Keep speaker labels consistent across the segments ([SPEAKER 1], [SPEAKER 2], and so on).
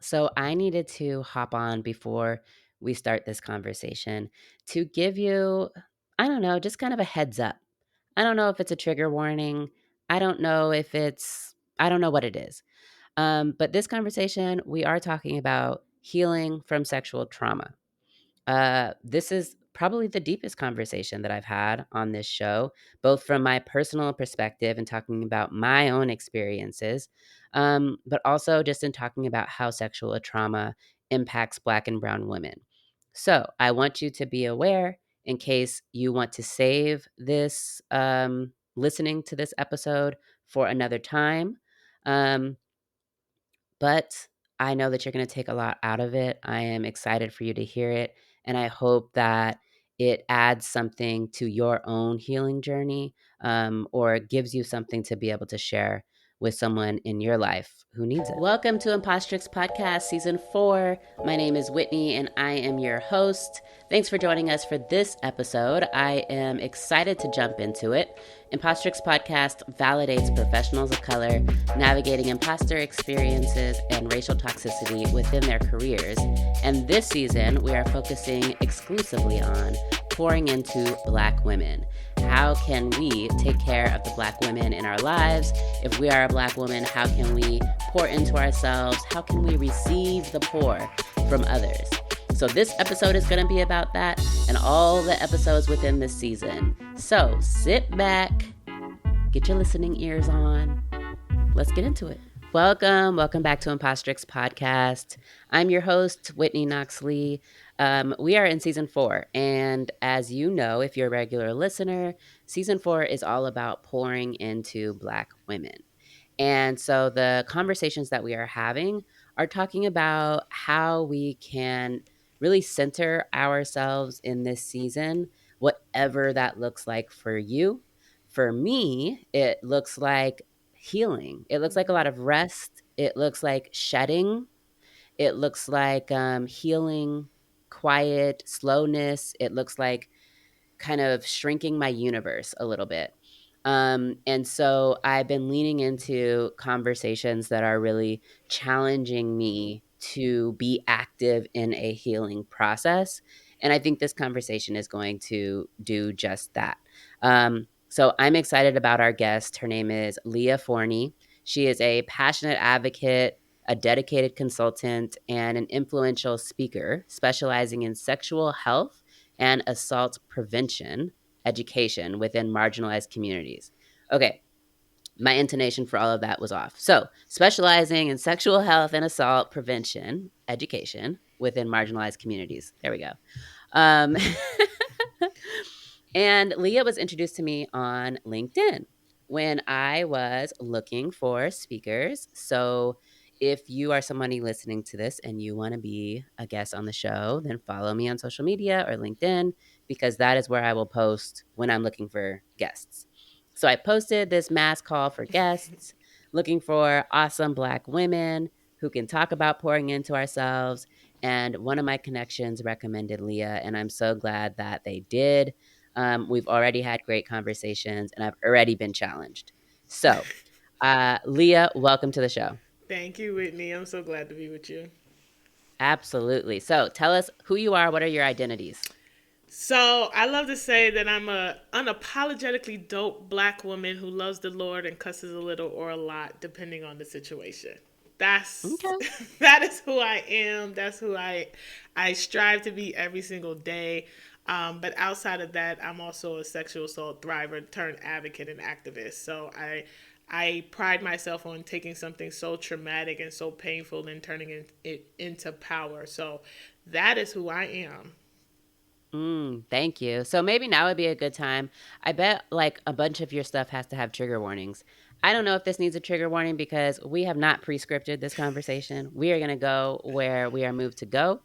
[SPEAKER 1] So I needed to hop on before we start this conversation to give you, I don't know, just kind of a heads up. I don't know if it's a trigger warning. I don't know what it is. But this conversation, we are talking about healing from sexual trauma. This is probably the deepest conversation that I've had on this show, both from my personal perspective and talking about my own experiences, but also just in talking about how sexual trauma impacts Black and Brown women. So I want you to be aware in case you want to save this listening to this episode for another time. Um, but I know that you're going to take a lot out of it. I am excited for you to hear it. And I hope that it adds something to your own healing journey, or gives you something to be able to share with someone in your life who needs it. Welcome to Impostrix Podcast Season 4. My name is Whitney and I am your host. Thanks for joining us for this episode. I am excited to jump into it. Impostrix Podcast validates professionals of color navigating imposter experiences and racial toxicity within their careers. And this season, we are focusing exclusively on pouring into Black women. How can we take care of the Black women in our lives? If we are a Black woman, how can we pour into ourselves? How can we receive the pour from others? So this episode is going to be about that and all the episodes within this season. So sit back, get your listening ears on. Let's get into it. Welcome back to Impostrix Podcast. I'm your host, Whitney Knox Lee. We are in Season 4, and as you know, if you're a regular listener, Season 4 is all about pouring into Black women. And so the conversations that we are having are talking about how we can really center ourselves in this season, whatever that looks like for you. For me, it looks like healing. It looks like a lot of rest. It looks like shedding. It looks like healing, quiet, slowness. It looks like kind of shrinking my universe a little bit. And so I've been leaning into conversations that are really challenging me to be active in a healing process. And I think this conversation is going to do just that. So I'm excited about our guest. Her name is Leah Forney. She is a passionate advocate, a dedicated consultant, and an influential speaker specializing in sexual health and assault prevention education within marginalized communities. Okay, my intonation for all of that was off. So, specializing in sexual health and assault prevention education within marginalized communities. There we go. Um, and Leah was introduced to me on LinkedIn when I was looking for speakers. So, if you are somebody listening to this and you want to be a guest on the show, then follow me on social media or LinkedIn, because that is where I will post when I'm looking for guests. So I posted this mass call for guests, looking for awesome Black women who can talk about pouring into ourselves. And one of my connections recommended Leah, and I'm so glad that they did. We've already had great conversations, and I've already been challenged. So, Leah, welcome to the show.
[SPEAKER 2] Thank you, Whitney. I'm so glad to be with you.
[SPEAKER 1] Absolutely. So, tell us who you are. What are your identities?
[SPEAKER 2] So I love to say that I'm a unapologetically dope Black woman who loves the Lord and cusses a little or a lot, depending on the situation. That's
[SPEAKER 1] Okay.
[SPEAKER 2] that is who I am. That's who I strive to be every single day. But outside of that, I'm also a sexual assault thriver turned advocate and activist. So I pride myself on taking something so traumatic and so painful and turning it into power. So that is who I am.
[SPEAKER 1] Thank you. So maybe now would be a good time. I bet like a bunch of your stuff has to have trigger warnings. I don't know if this needs a trigger warning because we have not pre-scripted this conversation. We are going to go where we are moved to go.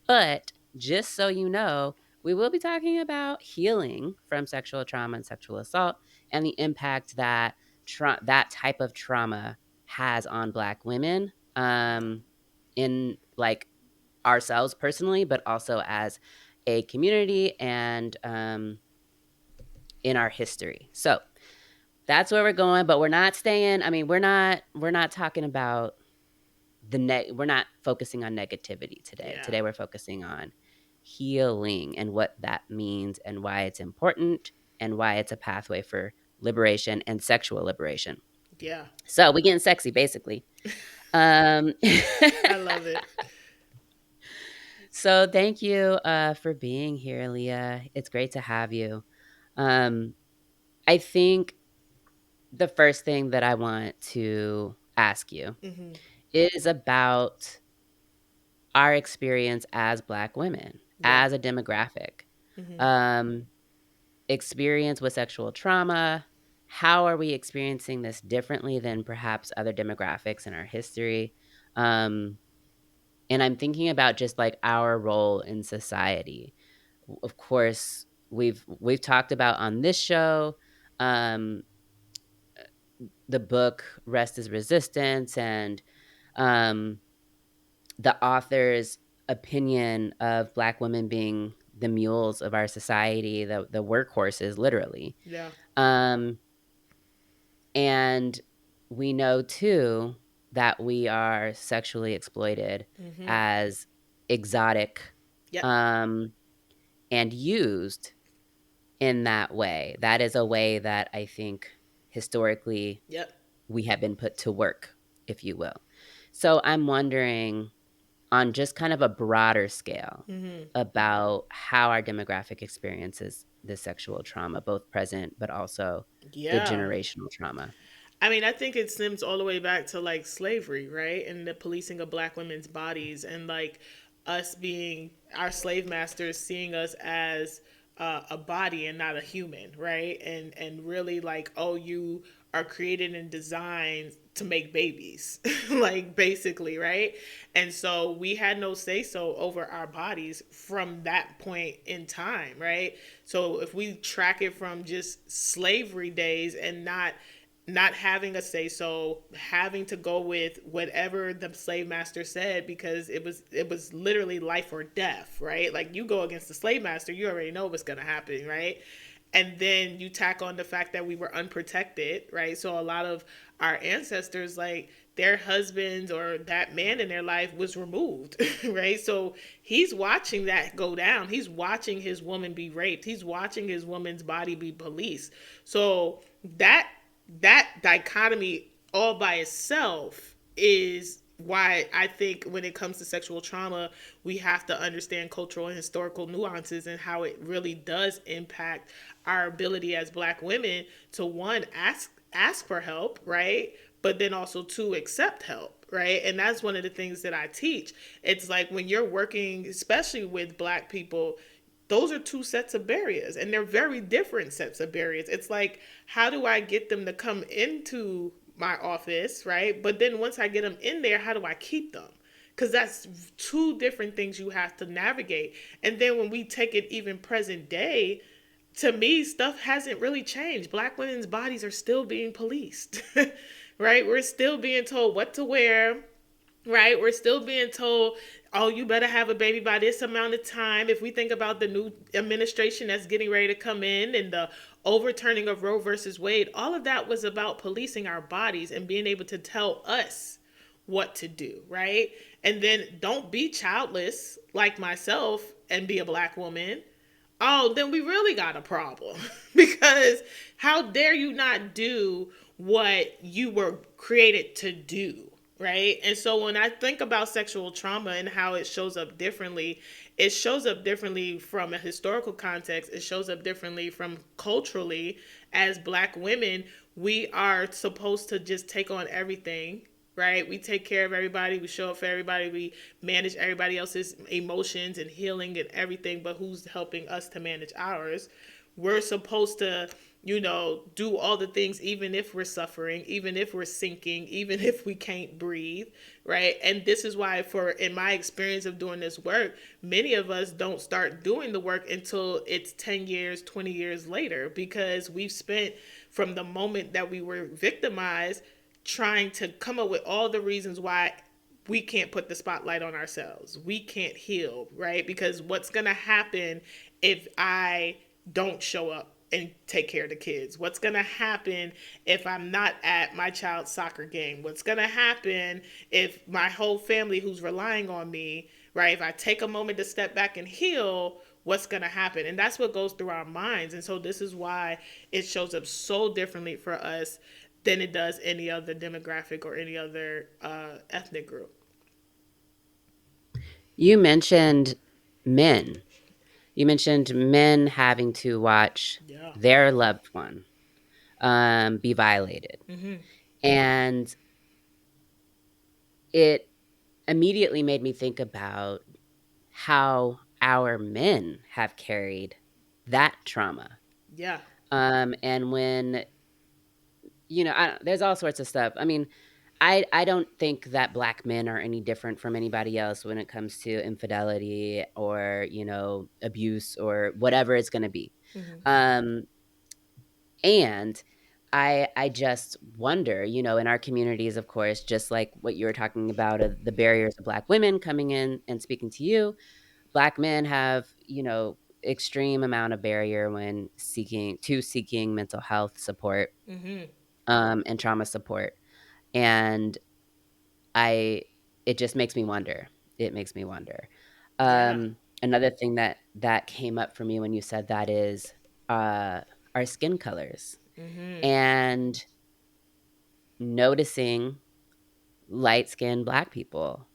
[SPEAKER 1] But just so you know, we will be talking about healing from sexual trauma and sexual assault and the impact that that type of trauma has on Black women, in like ourselves personally, but also as a community and in our history. So that's where we're going, but we're not staying. I mean, we're not talking about we're not focusing on negativity today.
[SPEAKER 2] Yeah.
[SPEAKER 1] Today we're focusing on healing and what that means and why it's important and why it's a pathway for liberation and sexual liberation.
[SPEAKER 2] Yeah.
[SPEAKER 1] So we getting sexy, basically. Um,
[SPEAKER 2] I love it.
[SPEAKER 1] so thank you for being here, Leah. It's great to have you. Um, I think the first thing that I want to ask you
[SPEAKER 2] Hmm.
[SPEAKER 1] is about our experience as Black women,
[SPEAKER 2] Yeah.
[SPEAKER 1] as a demographic.
[SPEAKER 2] Hmm.
[SPEAKER 1] Um, experience with sexual trauma. How are we experiencing this differently than perhaps other demographics in our history? Um, and I'm thinking about just like our role in society. Of course, we've talked about on this show um, the book Rest is Resistance and um, the author's opinion of Black women being the mules of our society, the workhorses, literally.
[SPEAKER 2] Yeah.
[SPEAKER 1] Um, and we know too that we are sexually exploited
[SPEAKER 2] Hmm.
[SPEAKER 1] as exotic
[SPEAKER 2] Yep.
[SPEAKER 1] um, and used in that way. That is a way that I think historically
[SPEAKER 2] Yep.
[SPEAKER 1] we have been put to work, if you will. So I'm wondering, on just kind of a broader scale,
[SPEAKER 2] Hmm.
[SPEAKER 1] about how our demographic experiences the sexual trauma, both present but also the
[SPEAKER 2] Yeah.
[SPEAKER 1] generational trauma.
[SPEAKER 2] I mean, I think it stems all the way back to like slavery, right? And the policing of black women's bodies and like us being our slave masters seeing us as a body and not a human, right? And really like, oh, you are created and designed to make babies, like basically, right? And so we had no say so over our bodies from that point in time, right? So if we track it from just slavery days and not having a say so, having to go with whatever the slave master said because it was literally life or death, right? Like you go against the slave master, you already know what's going to happen, right? And then you tack on the fact that we were unprotected, right? So a lot of our ancestors, like their husbands or that man in their life was removed, right? So he's watching that go down. He's watching his woman be raped. He's watching his woman's body be policed. So that dichotomy all by itself is why I think when it comes to sexual trauma, we have to understand cultural and historical nuances and how it really does impact our ability as black women to one ask for help, right? But then also to accept help, right? And that's one of the things that I teach. It's like when you're working, especially with black people, those are two sets of barriers and they're very different sets of barriers. It's like, how do I get them to come into my office, right? But then once I get them in there, how do I keep them? Because that's two different things you have to navigate. And then when we take it even present day, to me, stuff hasn't really changed. Black women's bodies are still being policed, right? We're still being told what to wear, right? We're still being told, oh, you better have a baby by this amount of time. If we think about the new administration that's getting ready to come in and the overturning of Roe versus Wade, all of that was about policing our bodies and being able to tell us what to do, right? And then don't be childless like myself and be a black woman. Oh, then we really got a problem because how dare you not do what you were created to do, right? And so when I think about sexual trauma and how it shows up differently from a historical context, it shows up differently from culturally. As black women, we are supposed to just take on everything, right? We take care of everybody, we show up for everybody, we manage everybody else's emotions and healing and everything, but who's helping us to manage ours? We're supposed to, do all the things, even if we're suffering, even if we're sinking, even if we can't breathe, right? And this is why, in my experience of doing this work, many of us don't start doing the work until it's 10 years, 20 years later, because we've spent from the moment that we were victimized trying to come up with all the reasons why we can't put the spotlight on ourselves. We can't heal, right? Because what's going to happen if I don't show up? and take care of the kids? What's going to happen if I'm not at my child's soccer game? What's going to happen if my whole family who's relying on me, right? If I take a moment to step back and heal, what's going to happen? And that's what goes through our minds. And so this is why it shows up so differently for us than it does any other demographic or any other ethnic group.
[SPEAKER 1] You mentioned men. You mentioned men having to watch
[SPEAKER 2] Yeah.
[SPEAKER 1] their loved one be violated.
[SPEAKER 2] Mm-hmm.
[SPEAKER 1] And it immediately made me think about how our men have carried that trauma.
[SPEAKER 2] Yeah.
[SPEAKER 1] And when, there's all sorts of stuff. I mean, I don't think that black men are any different from anybody else when it comes to infidelity or, abuse or whatever it's going to be.
[SPEAKER 2] Mm-hmm.
[SPEAKER 1] Um, and I just wonder, in our communities, of course, just like what you were talking about, the barriers of black women coming in and speaking to you, black men have, extreme amount of barrier when seeking mental health support,
[SPEAKER 2] Mm-hmm.
[SPEAKER 1] and trauma support. And I it just makes me wonder. It makes me wonder.
[SPEAKER 2] Yeah.
[SPEAKER 1] Another thing that came up for me when you said that is uh, our skin colors
[SPEAKER 2] Mm-hmm.
[SPEAKER 1] and noticing light skinned black people.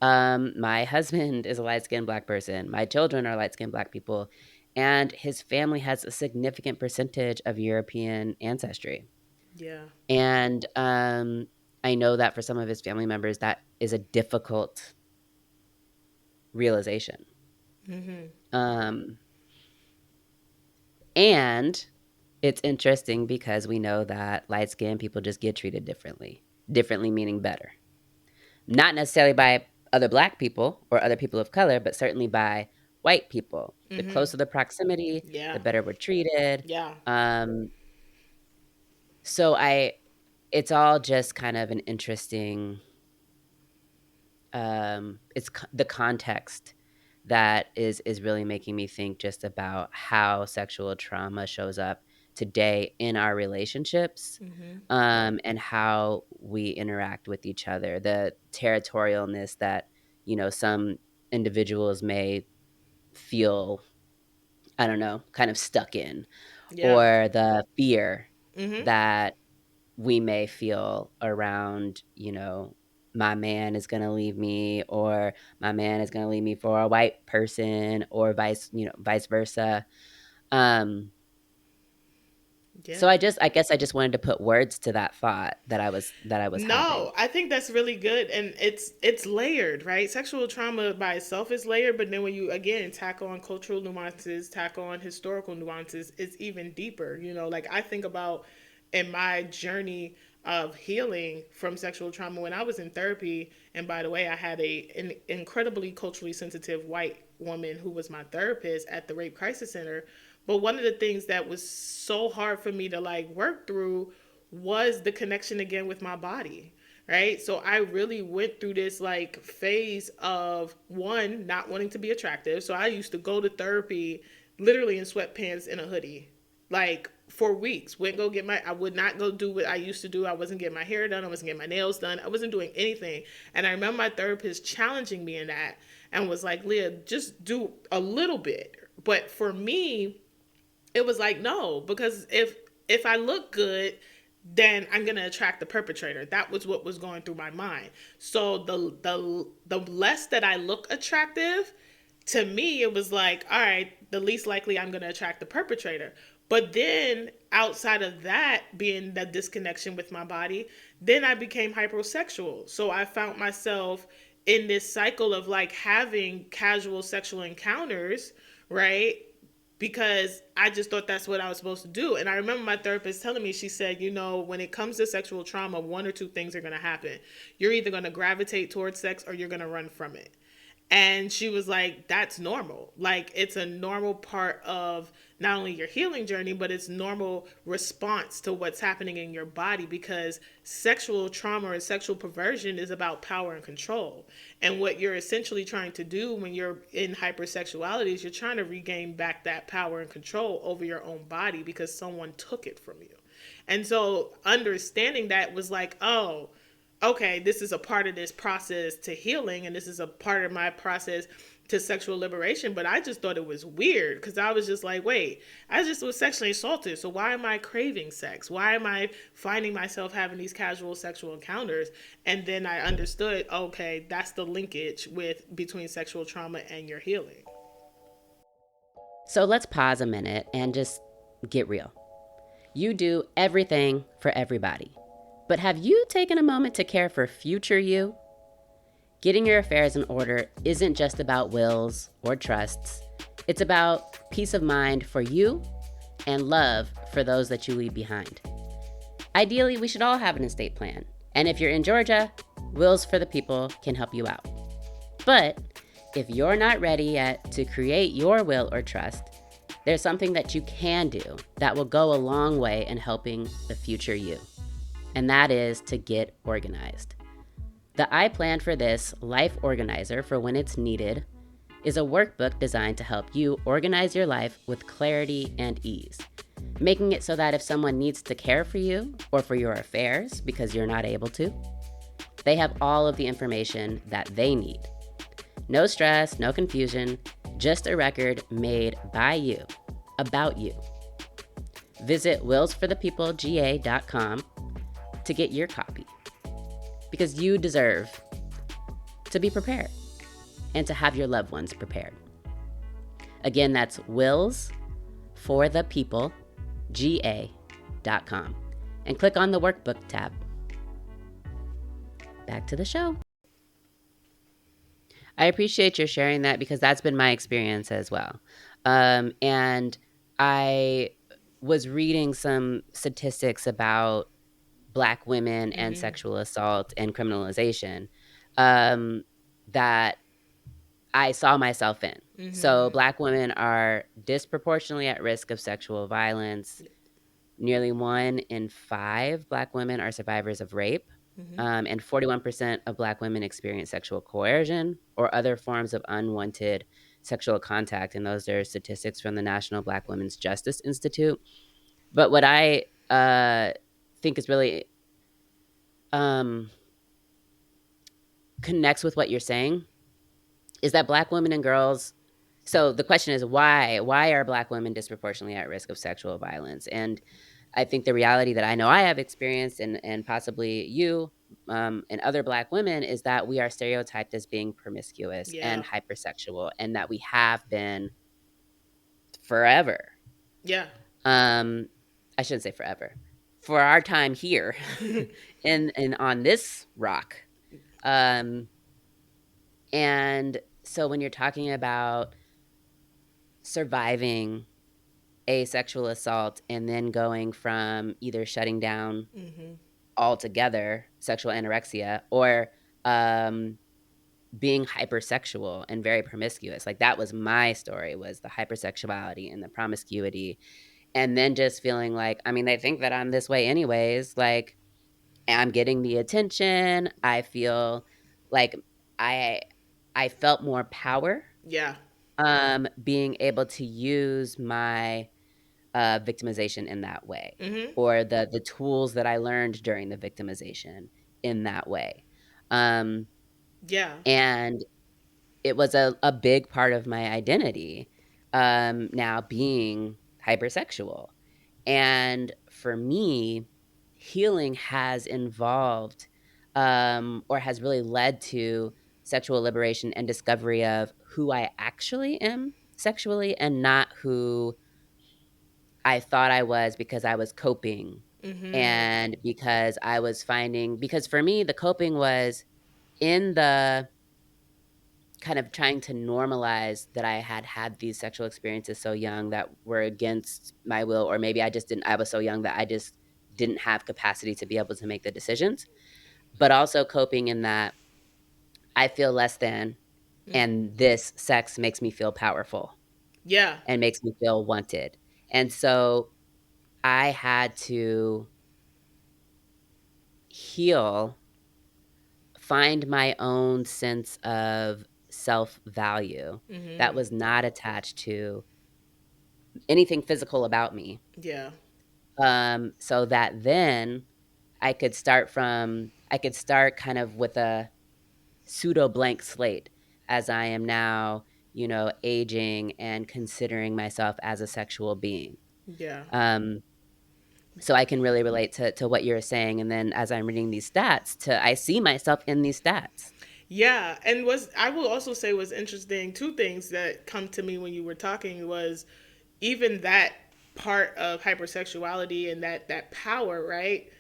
[SPEAKER 1] My husband is a light skinned black person. My children are light skinned black people, and his family has a significant percentage of European ancestry.
[SPEAKER 2] Yeah.
[SPEAKER 1] And I know that for some of his family members, that is a difficult realization.
[SPEAKER 2] Mm-hmm.
[SPEAKER 1] Um, and it's interesting because we know that light skinned people just get treated differently. Differently meaning better. Not necessarily by other black people or other people of color, but certainly by white people. The
[SPEAKER 2] Mm-hmm.
[SPEAKER 1] closer the proximity, the
[SPEAKER 2] Yeah.
[SPEAKER 1] better we're treated.
[SPEAKER 2] Yeah.
[SPEAKER 1] Um, so it's all just kind of an interesting, the context that is really making me think just about how sexual trauma shows up today in our relationships,
[SPEAKER 2] Mm-hmm.
[SPEAKER 1] and how we interact with each other, the territorialness that some individuals may feel, I don't know, kind of stuck in,
[SPEAKER 2] Yeah.
[SPEAKER 1] or the fear
[SPEAKER 2] Mm-hmm.
[SPEAKER 1] that we may feel around, my man is going to leave me, or my man is going to leave me for a white person, or vice versa. Um, so
[SPEAKER 2] Yeah.
[SPEAKER 1] I guess I just wanted to put words to that thought that I was having.
[SPEAKER 2] No, I think that's really good, and it's layered, right? Sexual trauma by itself is layered, but then when you again tackle on cultural nuances, tackle on historical nuances, it's even deeper. Like I think about in my journey of healing from sexual trauma when I was in therapy, and by the way, I had an incredibly culturally sensitive white woman who was my therapist at the Rape Crisis Center. But one of the things that was so hard for me to like work through was the connection again with my body, right? So I really went through this like phase of one, not wanting to be attractive. So I used to go to therapy literally in sweatpants and a hoodie, like for weeks. I would not go do what I used to do. I wasn't getting my hair done. I wasn't getting my nails done. I wasn't doing anything. And I remember my therapist challenging me in that and was like, Leah, just do a little bit. But for me, it was like, no, because if I look good, then I'm gonna attract the perpetrator. That was what was going through my mind. So the less that I look attractive, to me it was like, all right, the least likely I'm gonna attract the perpetrator. But then outside of that being the disconnection with my body, then I became hypersexual. So I found myself in this cycle of like having casual sexual encounters, right? Because I just thought that's what I was supposed to do. And I remember my therapist telling me, she said, when it comes to sexual trauma, one or two things are going to happen. You're either going to gravitate towards sex or you're going to run from it. And she was like, that's normal. Like, it's a normal part of not only your healing journey, but it's normal response to what's happening in your body, because sexual trauma or sexual perversion is about power and control. And what you're essentially trying to do when you're in hypersexuality is you're trying to regain back that power and control over your own body because someone took it from you. And so understanding that was like, oh, okay, this is a part of this process to healing, and this is a part of my process to sexual liberation. But I just thought it was weird because I was just like, wait, I just was sexually assaulted. So why am I craving sex? Why am I finding myself having these casual sexual encounters? And then I understood, okay, that's the linkage with between sexual trauma and your healing.
[SPEAKER 1] So let's pause a minute and just get real. You do everything for everybody. But have you taken a moment to care for future you? Getting your affairs in order isn't just about wills or trusts. It's about peace of mind for you and love for those that you leave behind. Ideally, we should all have an estate plan. And if you're in Georgia, Wills for the People can help you out. But if you're not ready yet to create your will or trust, there's something that you can do that will go a long way in helping the future you. And that is to get organized. The I Plan for This Life Organizer for when it's needed is a workbook designed to help you organize your life with clarity and ease, making it so that if someone needs to care for you or for your affairs because you're not able to, they have all of the information that they need. No stress, no confusion, just a record made by you, about you. Visit willsforthepeoplega.com to get your copy, because you deserve to be prepared and to have your loved ones prepared. Again, that's willsforthepeoplega.com and click on the workbook tab. Back to the show. I appreciate your sharing that because that's been my experience as well. And I was reading some statistics about Black women and sexual assault and criminalization that I saw myself in. So Black women are disproportionately at risk of sexual violence. Nearly 1 in 5 Black women are survivors of rape. And 41% of Black women experience sexual coercion or other forms of unwanted sexual contact. And those are statistics from the National Black Women's Justice Institute. But what I think is really connects with what you're saying is that Black women and girls. So the question is why are Black women disproportionately at risk of sexual violence? And I think the reality that I know I have experienced and possibly you and other Black women is that we are stereotyped as being promiscuous and hypersexual, and that we have been forever.
[SPEAKER 2] Yeah.
[SPEAKER 1] I shouldn't say forever. For our time here and on this rock. And so when you're talking about surviving a sexual assault and then going from either shutting down altogether, sexual anorexia, or being hypersexual and very promiscuous, like that was my story, was the hypersexuality and the promiscuity. And then just feeling like, I mean, they think that I'm this way anyways, like I'm getting the attention. I feel like I felt more power.
[SPEAKER 2] Yeah.
[SPEAKER 1] Being able to use my victimization in that way, or the tools that I learned during the victimization in that way.
[SPEAKER 2] Yeah.
[SPEAKER 1] And it was a big part of my identity, now being hypersexual. And for me, healing has involved or has really led to sexual liberation and discovery of who I actually am sexually and not who I thought I was because I was coping and because I was finding, because for me, the coping was in the kind of trying to normalize that I had had these sexual experiences so young that were against my will, or maybe I just didn't, I was so young that I just didn't have capacity to be able to make the decisions, but also coping in that I feel less than, and this sex makes me feel powerful
[SPEAKER 2] Yeah.
[SPEAKER 1] and makes me feel wanted. And so I had to heal, find my own sense of self-value that
[SPEAKER 2] Mm-hmm.
[SPEAKER 1] was not attached to anything physical about me.
[SPEAKER 2] Yeah.
[SPEAKER 1] So that then I could start kind of with a pseudo blank slate as I am now, aging and considering myself as a sexual being.
[SPEAKER 2] Yeah.
[SPEAKER 1] Um, so I can really relate to what you're saying. And then as I'm reading these stats, I see myself in these stats.
[SPEAKER 2] Yeah, and was I will also say was interesting. Two things that come to me when you were talking was even that part of hypersexuality and that power, right?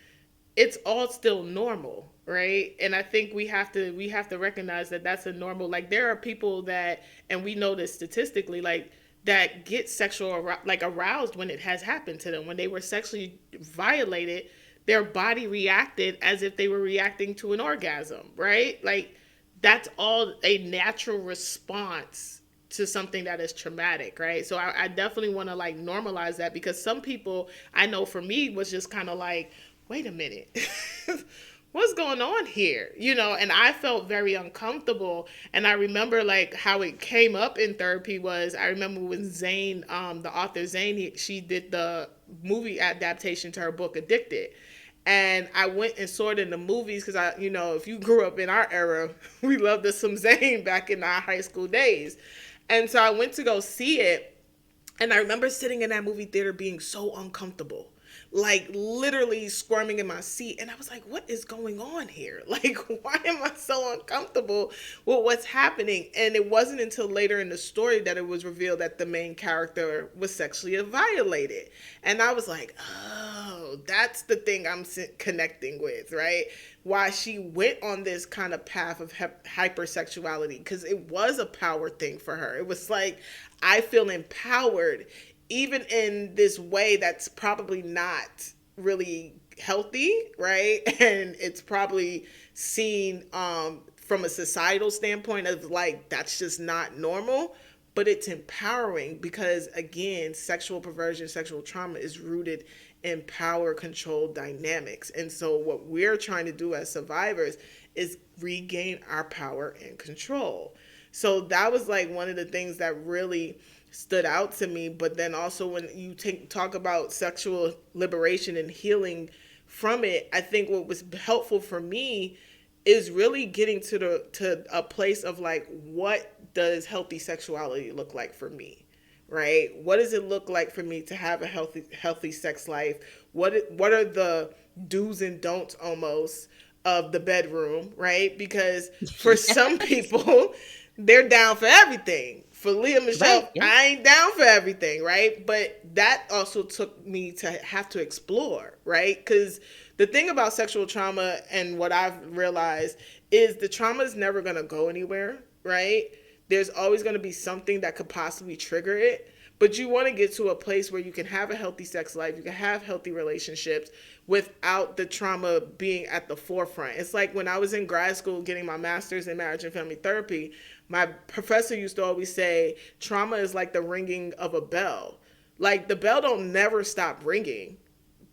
[SPEAKER 2] It's all still normal, right? And I think we have to recognize that that's a normal. Like there are people that, and we know this statistically, like that get like aroused when it has happened to them when they were sexually violated. Their body reacted as if they were reacting to an orgasm, right? Like that's all a natural response to something that is traumatic, right? So I definitely want to like normalize that because some people I know for me was just kind of like, wait a minute, what's going on here? And I felt very uncomfortable. And I remember like how it came up in therapy was I remember when Zane, the author Zane, she did the movie adaptation to her book Addicted. And I went and saw it in the movies because if you grew up in our era, we loved us some Zane back in our high school days. And so I went to go see it, and I remember sitting in that movie theater being so uncomfortable, like literally squirming in my seat. And I was like, what is going on here? Like, why am I so uncomfortable with what's happening? And it wasn't until later in the story that it was revealed that the main character was sexually violated. And I was like, oh, that's the thing I'm connecting with, right? Why she went on this kind of path of hypersexuality, because it was a power thing for her. It was like, I feel empowered even in this way that's probably not really healthy, right? And it's probably seen from a societal standpoint of like that's just not normal, but it's empowering because again, sexual perversion, sexual trauma is rooted in power control dynamics. And so what we're trying to do as survivors is regain our power and control. So that was like one of the things that really stood out to me. But then also when you talk about sexual liberation and healing from it, I think what was helpful for me is really getting to a place of like, what does healthy sexuality look like for me? Right? What does it look like for me to have a healthy sex life? What are the do's and don'ts almost of the bedroom, right? Because for some
[SPEAKER 1] Yes.
[SPEAKER 2] people, they're down for everything. For Leah
[SPEAKER 1] Right.
[SPEAKER 2] Michelle,
[SPEAKER 1] Yeah.
[SPEAKER 2] I ain't down for everything, right? But that also took me to have to explore, right? Because the thing about sexual trauma and what I've realized is the trauma is never going to go anywhere, right? There's always going to be something that could possibly trigger it. But you want to get to a place where you can have a healthy sex life, you can have healthy relationships without the trauma being at the forefront. It's like when I was in grad school getting my master's in marriage and family therapy, my professor used to always say trauma is like the ringing of a bell. Like the bell don't never stop ringing,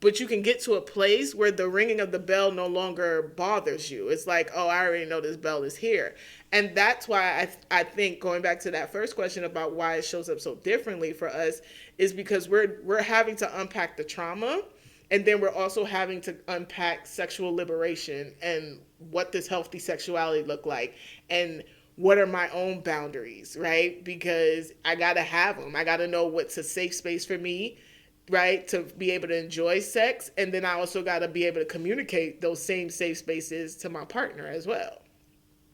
[SPEAKER 2] but you can get to a place where the ringing of the bell no longer bothers you. It's like, oh, I already know this bell is here. And that's why I think going back to that first question about why it shows up so differently for us is because we're having to unpack the trauma, and then we're also having to unpack sexual liberation and what does healthy sexuality look like, and what are my own boundaries, right? Because I got to have them. I got to know what's a safe space for me, right, to be able to enjoy sex. And then I also got to be able to communicate those same safe spaces to my partner as well.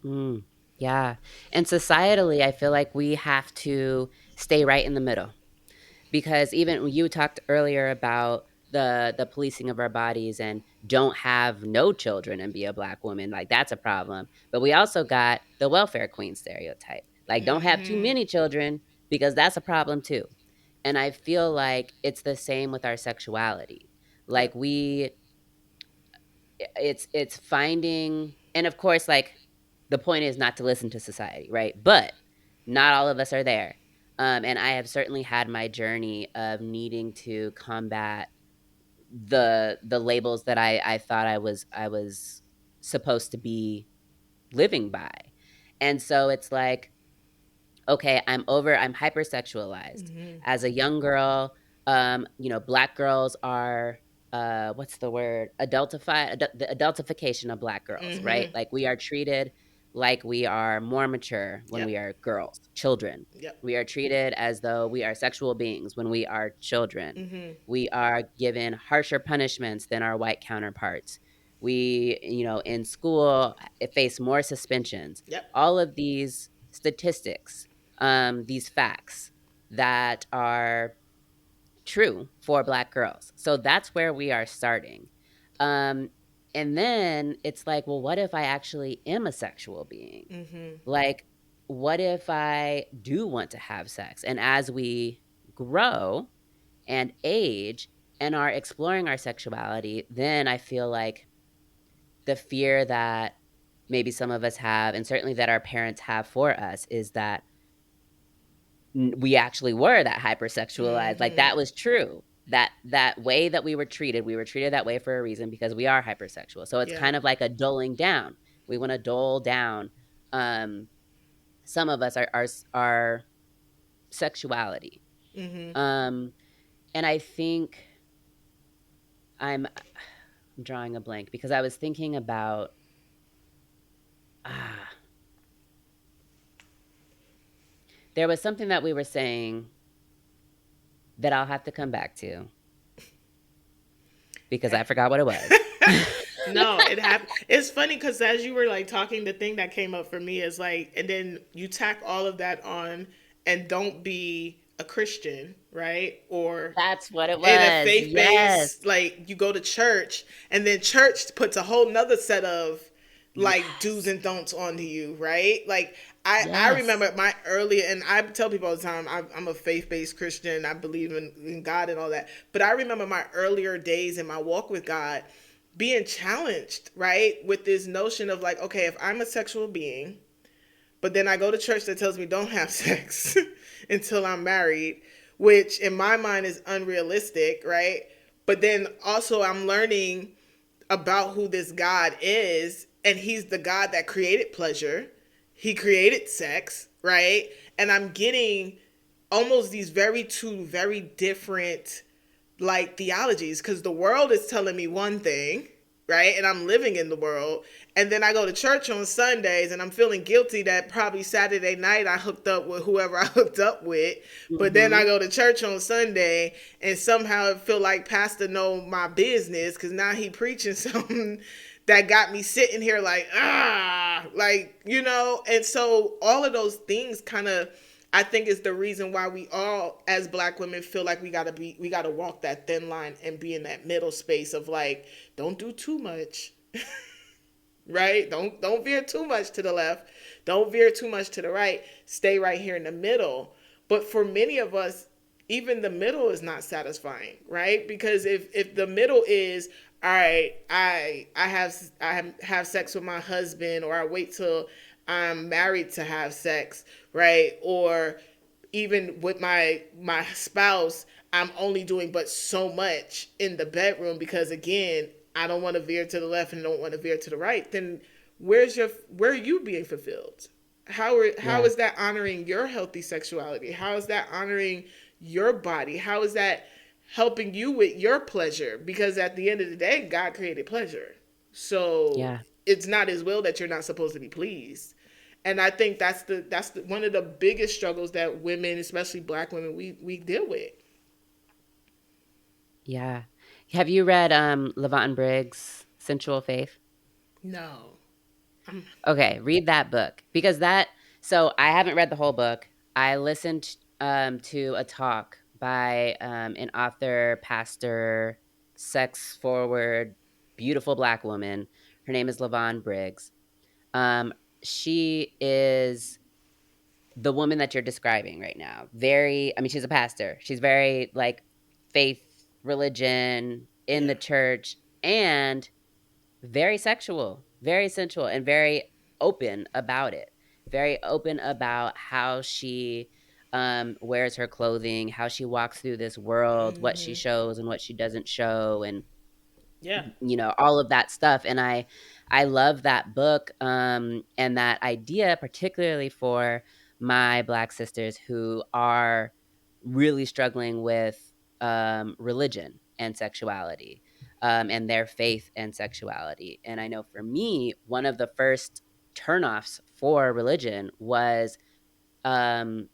[SPEAKER 1] Mm, yeah. And societally, I feel like we have to stay right in the middle because even when you talked earlier about the policing of our bodies and don't have no children and be a black woman, like that's a problem. But we also got the welfare queen stereotype. Like don't have too
[SPEAKER 2] Mm-hmm.
[SPEAKER 1] many children because that's a problem too. And I feel like it's the same with our sexuality. Like
[SPEAKER 2] Yep.
[SPEAKER 1] we it's finding, and of course, like the point is not to listen to society, right? But not all of us are there. And I have certainly had my journey of needing to combat the labels that I thought I was supposed to be living by. And so it's like, okay, I'm hypersexualized. As a young girl, black girls are, what's the word? The adultification of black girls, right?
[SPEAKER 2] Mm-hmm.
[SPEAKER 1] Like we are treated like we are more mature when
[SPEAKER 2] Yep.
[SPEAKER 1] we are girls, children.
[SPEAKER 2] Yep.
[SPEAKER 1] We are treated as though we are sexual beings when we are children.
[SPEAKER 2] Mm-hmm.
[SPEAKER 1] We are given harsher punishments than our white counterparts. We, in school, face more suspensions.
[SPEAKER 2] Yep.
[SPEAKER 1] All of these statistics, these facts that are true for Black girls. So that's where we are starting. Um, and then it's like, well, what if I actually am a sexual being?
[SPEAKER 2] Mm-hmm.
[SPEAKER 1] Like, what if I do want to have sex? And as we grow and age and are exploring our sexuality, then I feel like the fear that maybe some of us have, and certainly that our parents have for us, is that we actually were that hypersexualized. Like
[SPEAKER 2] Mm-hmm.
[SPEAKER 1] that was true. That way that we were treated that way for a reason because we are hypersexual. So it's
[SPEAKER 2] Yeah.
[SPEAKER 1] kind of like a doling down. We want to dole down. Um, some of us are sexuality.
[SPEAKER 2] Mm-hmm.
[SPEAKER 1] Um, and I think I'm drawing a blank because I was thinking about ah, there was something that we were saying that I'll have to come back to because I forgot what it was.
[SPEAKER 2] No, it happened. It's funny because as you were like talking, the thing that came up for me is like, and then you tack all of that on, and don't be a Christian, right? Or
[SPEAKER 1] That's what it
[SPEAKER 2] in a
[SPEAKER 1] was.
[SPEAKER 2] faith
[SPEAKER 1] Yes.
[SPEAKER 2] based, like you go to church, and then church puts a whole nother set of like do's
[SPEAKER 1] Yes.
[SPEAKER 2] and don'ts onto you, right? Like I
[SPEAKER 1] Yes.
[SPEAKER 2] remember my earlier, and I tell people all the time, I'm a faith based Christian. I believe in God and all that. But I remember my earlier days in my walk with God being challenged, right? With this notion of like, okay, if I'm a sexual being, but then I go to church that tells me don't have sex until I'm married, which in my mind is unrealistic, right? But then also I'm learning about who this God is, and he's the God that created pleasure. He created sex, right? And I'm getting almost these two very different like theologies because the world is telling me one thing, right? And I'm living in the world. And then I go to church on Sundays and I'm feeling guilty that probably Saturday night I hooked up with whoever I hooked up with. But then I
[SPEAKER 1] Mhm.
[SPEAKER 2] go to church on Sunday and somehow it feel like pastor know my business because now he preaching something that got me sitting here like, like, and so all of those things kind of I think is the reason why we all, as Black women, feel like we gotta walk that thin line and be in that middle space of like, don't do too much, right? Don't veer too much to the left, don't veer too much to the right. Stay right here in the middle. But for many of us, even the middle is not satisfying, right? Because if the middle is all right, I have sex with my husband, or I wait till I'm married to have sex, right? Or even with my spouse, I'm only doing but so much in the bedroom because again, I don't want to veer to the left and don't want to veer to the right. Then where are you being fulfilled? How
[SPEAKER 1] Yeah.
[SPEAKER 2] is that honoring your healthy sexuality? How is that honoring your body? How is that helping you with your pleasure? Because at the end of the day, God created pleasure. So
[SPEAKER 1] Yeah.
[SPEAKER 2] it's not his will that you're not supposed to be pleased. And I think that's one of the biggest struggles that women, especially Black women, we deal with.
[SPEAKER 1] Yeah. Have you read Levant Briggs' Sensual Faith?
[SPEAKER 2] No. I'm,
[SPEAKER 1] Okay, read that book because so I haven't read the whole book. I listened to a talk by an author, pastor, sex forward, beautiful Black woman. Her name is Levon Briggs. Um, she is the woman that you're describing right now. I mean, she's a pastor. She's very like faith, religion, in
[SPEAKER 2] yeah.
[SPEAKER 1] the church, and very sexual, very sensual, and very open about it, very open about how she wears her clothing, how she walks through this world, what she
[SPEAKER 2] Mm-hmm.
[SPEAKER 1] shows and what she doesn't show, and
[SPEAKER 2] Yeah.
[SPEAKER 1] all of that stuff. And I love that book, and that idea, particularly for my Black sisters who are really struggling with religion and sexuality, and their faith and sexuality. And I know for me, one of the first turnoffs for religion was um,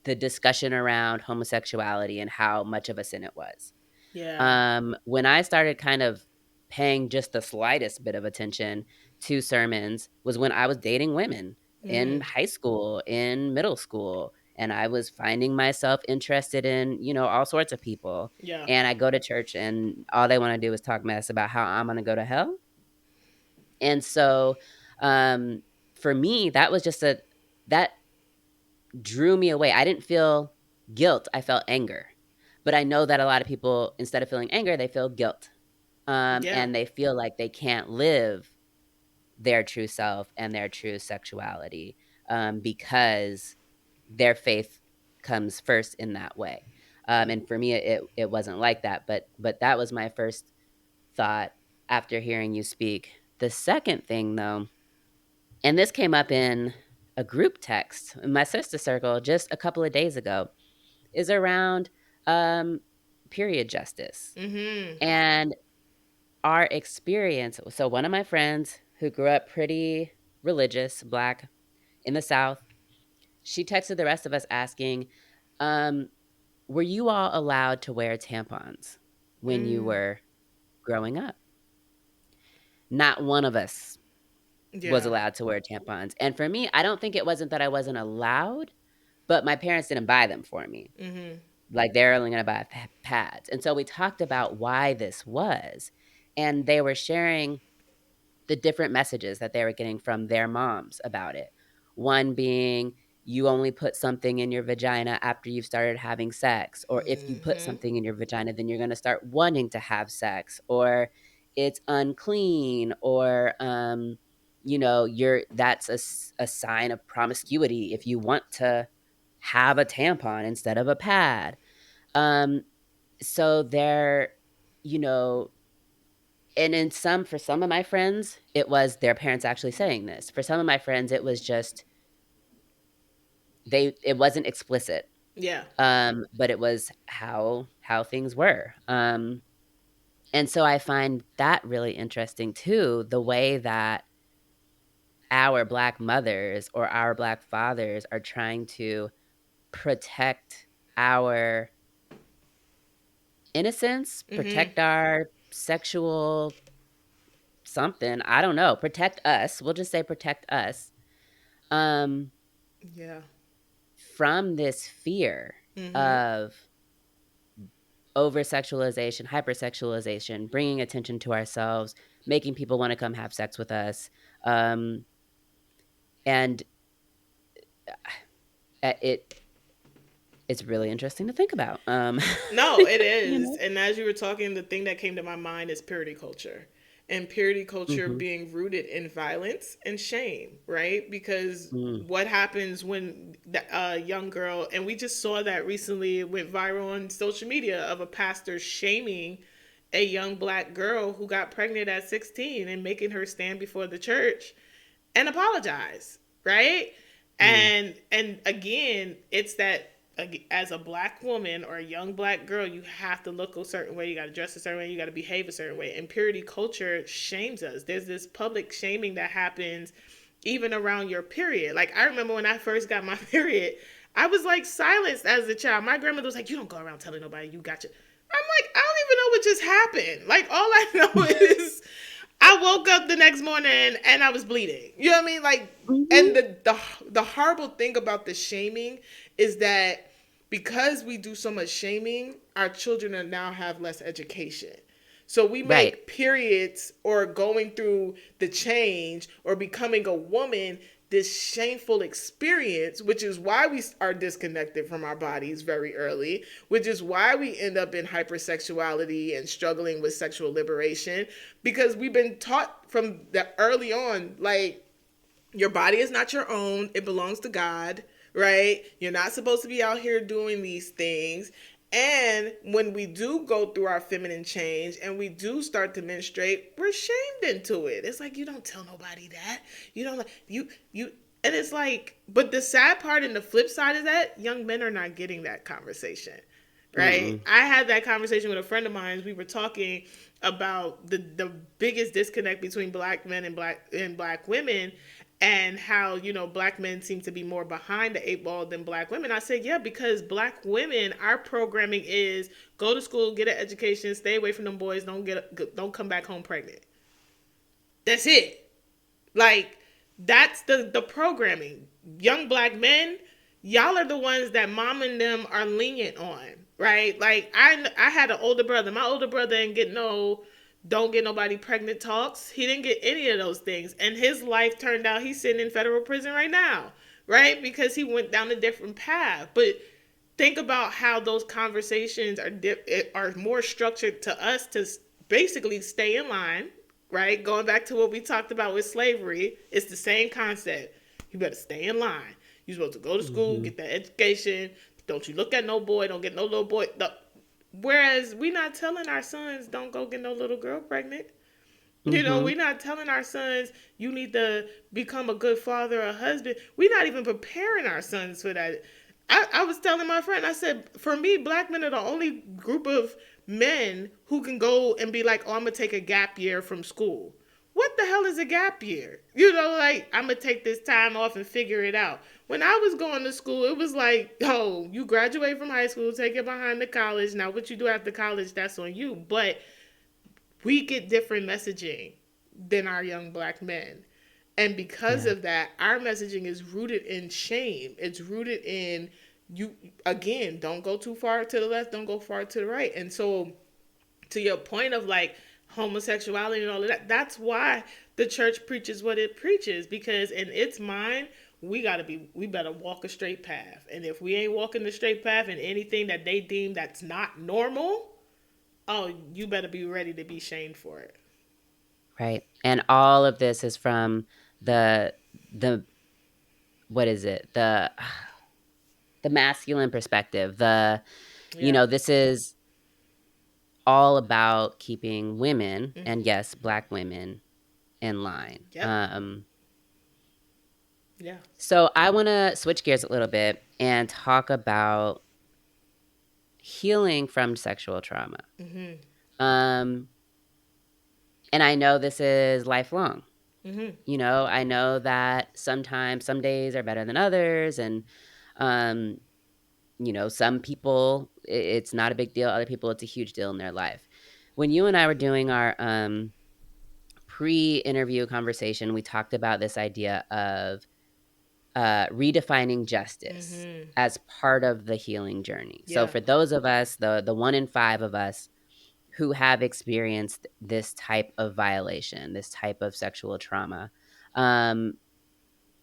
[SPEAKER 1] the discussion around homosexuality and how much of a sin it was.
[SPEAKER 2] Yeah.
[SPEAKER 1] When I started kind of paying just the slightest bit of attention to sermons was when I was dating women in
[SPEAKER 2] Mm.
[SPEAKER 1] high school, in middle school, and I was finding myself interested in, all sorts of people.
[SPEAKER 2] Yeah.
[SPEAKER 1] And I go to church and all they want to do is talk mess about how I'm going to go to hell. And so, um, for me, that was just that drew me away. I didn't feel guilt, I felt anger. But I know that a lot of people, instead of feeling anger, they feel guilt.
[SPEAKER 2] Yeah.
[SPEAKER 1] And they feel like they can't live their true self and their true sexuality, because their faith comes first in that way. And for me, it wasn't like that. But that was my first thought after hearing you speak. The second thing, though, and this came up in a group text in my sister circle just a couple of days ago, is around um, period justice.
[SPEAKER 2] Mm-hmm.
[SPEAKER 1] And our experience. So, one of my friends who grew up pretty religious, Black in the South, she texted the rest of us asking, um, were you all allowed to wear tampons when you
[SPEAKER 2] Mm.
[SPEAKER 1] were growing up? Not one of us was
[SPEAKER 2] Yeah.
[SPEAKER 1] allowed to wear tampons. And for me, I don't think it wasn't that I wasn't allowed, but my parents didn't buy them for me.
[SPEAKER 2] Mm-hmm.
[SPEAKER 1] Like, they're only going to buy pads. And so we talked about why this was. And they were sharing the different messages that they were getting from their moms about it. One being, you only put something in your vagina after you've started having sex, or if you put
[SPEAKER 2] Mm-hmm.
[SPEAKER 1] something in your vagina, then you're going to start wanting to have sex, or it's unclean, or you're that's a sign of promiscuity if you want to have a tampon instead of a pad. Um, so they're, you know, and for some of my friends, it was their parents actually saying this. For some of my friends, it was just it wasn't explicit.
[SPEAKER 2] Yeah.
[SPEAKER 1] But it was how things were. And so I find that really interesting too, the way that our Black mothers or our Black fathers are trying to protect our innocence,
[SPEAKER 2] Mm-hmm.
[SPEAKER 1] protect our sexual something, I don't know, protect us. We'll just say protect us. Um
[SPEAKER 2] Yeah.
[SPEAKER 1] from this fear
[SPEAKER 2] Mm-hmm.
[SPEAKER 1] of over sexualization, hypersexualization, bringing attention to ourselves, making people want to come have sex with us. Um, and it it's really interesting to think about.
[SPEAKER 2] No, it
[SPEAKER 1] You
[SPEAKER 2] is.
[SPEAKER 1] know?
[SPEAKER 2] And as you were talking, the thing that came to my mind is purity culture. And purity culture
[SPEAKER 1] Mhm.
[SPEAKER 2] being rooted in violence and shame, right? Because
[SPEAKER 1] Mm.
[SPEAKER 2] what happens when a young girl, and we just saw that recently, it went viral on social media of a pastor shaming a young Black girl who got pregnant at 16 and making her stand before the church and apologize, right?
[SPEAKER 1] Mm.
[SPEAKER 2] And again, it's that as a Black woman or a young Black girl, you have to look a certain way, you got to dress a certain way, you got to behave a certain way. And purity culture shames us. There's this public shaming that happens even around your period. Like, I remember when I first got my period, I was like silenced as a child. My grandmother was like, "You don't go around telling nobody you got your." I'm like, I don't even know what just happened. Like, all I know is I woke up the next morning and I was bleeding. You know what I mean? Like, and
[SPEAKER 1] Mhm.
[SPEAKER 2] the horrible thing about the shaming is that because we do so much shaming, our children are now have less education. So we
[SPEAKER 1] Right.
[SPEAKER 2] make periods or going through the change or becoming a woman this shameful experience, which is why we are disconnected from our bodies very early, which is why we end up in hypersexuality and struggling with sexual liberation, because we've been taught from the early on, like, Your body is not your own. It belongs to God, right? You're not supposed to be out here doing these things. And when we do go through our feminine change and we do start to menstruate, we're shamed into it. It's like, you don't tell nobody that. You don't, you, and it's like, but the sad part and the flip side of that, young men are not getting that conversation, right?
[SPEAKER 1] Mm-mm.
[SPEAKER 2] I had that conversation with a friend of mine. We were talking about the biggest disconnect between black men and black women, and how, you know, black men seem to be more behind the eight ball than black women. I said, yeah, because black women, our programming is go to school, get an education, stay away from them boys, don't come back home pregnant. That's it. Like, that's the programming. Young black men, y'all are the ones that mom and them are lenient on, right? Like, I had an older brother. My older brother didn't get no don't get nobody pregnant talks. He didn't get any of those things. And his life turned out he's sitting in federal prison right now, right? Because he went down a different path. But think about how those conversations are more structured to us to basically stay in line, right? Going back to what we talked about with slavery, it's the same concept. You better stay in line. You're supposed to go to school,
[SPEAKER 1] Mm-hmm.
[SPEAKER 2] get that education. Don't you look at no boy. Don't get no little boy. Whereas we not telling our sons, don't go get no little girl pregnant. You know,
[SPEAKER 1] Mm-hmm.
[SPEAKER 2] we're not telling our sons, you need to become a good father or husband. We're not even preparing our sons for that. I was telling my friend, I said, for me, black men are the only group of men who can go and be like, oh, I'm going to take a gap year from school. What the hell is a gap year? You know, like, I'm going to take this time off and figure it out. When I was going to school, it was like, oh, you graduate from high school, take it behind to college. Now, what you do after college, that's on you. But we get different messaging than our young black men. And because
[SPEAKER 1] Yeah.
[SPEAKER 2] of that, our messaging is rooted in shame. It's rooted in, you, again, don't go too far to the left, don't go far to the right. And so, to your point of like homosexuality and all of that, that's why the church preaches what it preaches, because in its mind, we better walk a straight path. And if we ain't walking the straight path and anything that they deem that's not normal, oh, you better be ready to be shamed for it.
[SPEAKER 1] Right. And all of this is from the what is it? The masculine perspective.
[SPEAKER 2] Yeah.
[SPEAKER 1] This is all about keeping women,
[SPEAKER 2] Mm-hmm.
[SPEAKER 1] and yes, black women, in line.
[SPEAKER 2] Yep. Yeah.
[SPEAKER 1] So I want to switch gears a little bit and talk about healing from sexual trauma.
[SPEAKER 2] Mm-hmm.
[SPEAKER 1] Um, and I know this is lifelong.
[SPEAKER 2] Mm-hmm.
[SPEAKER 1] I know that sometimes some days are better than others, and um, some people it's not a big deal. Other people, it's a huge deal in their life. When you and I were doing our pre-interview conversation, we talked about this idea of redefining justice
[SPEAKER 2] Mm-hmm.
[SPEAKER 1] as part of the healing journey. So
[SPEAKER 2] Yeah.
[SPEAKER 1] for those of us, the 1 in 5 of us who have experienced this type of violation, this type of sexual trauma, um,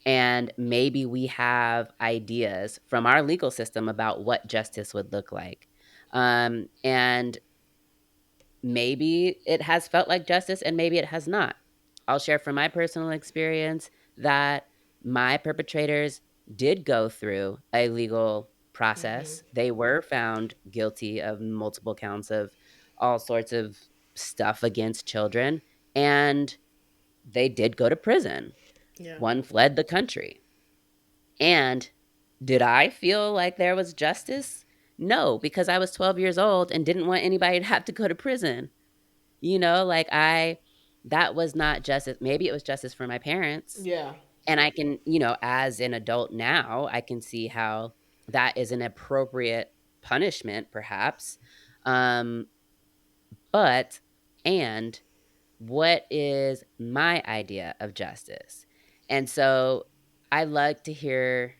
[SPEAKER 1] and maybe we have ideas from our legal system about what justice would look like. And maybe it has felt like justice and maybe it has not. I'll share from my personal experience that my perpetrators did go through a legal
[SPEAKER 2] Mm-hmm.
[SPEAKER 1] process. They were found guilty of multiple counts of all sorts of stuff against children, and they did go to prison.
[SPEAKER 2] Yeah.
[SPEAKER 1] One fled the country. And did I feel like there was justice? No, because I was 12 years old and didn't want anybody to have to go to prison. Like that was not justice. Maybe it was justice for my parents.
[SPEAKER 2] Yeah.
[SPEAKER 1] And I can, as an adult now, I can see how that is an appropriate punishment, perhaps. Um, but, and what is my idea of justice? And so I like to hear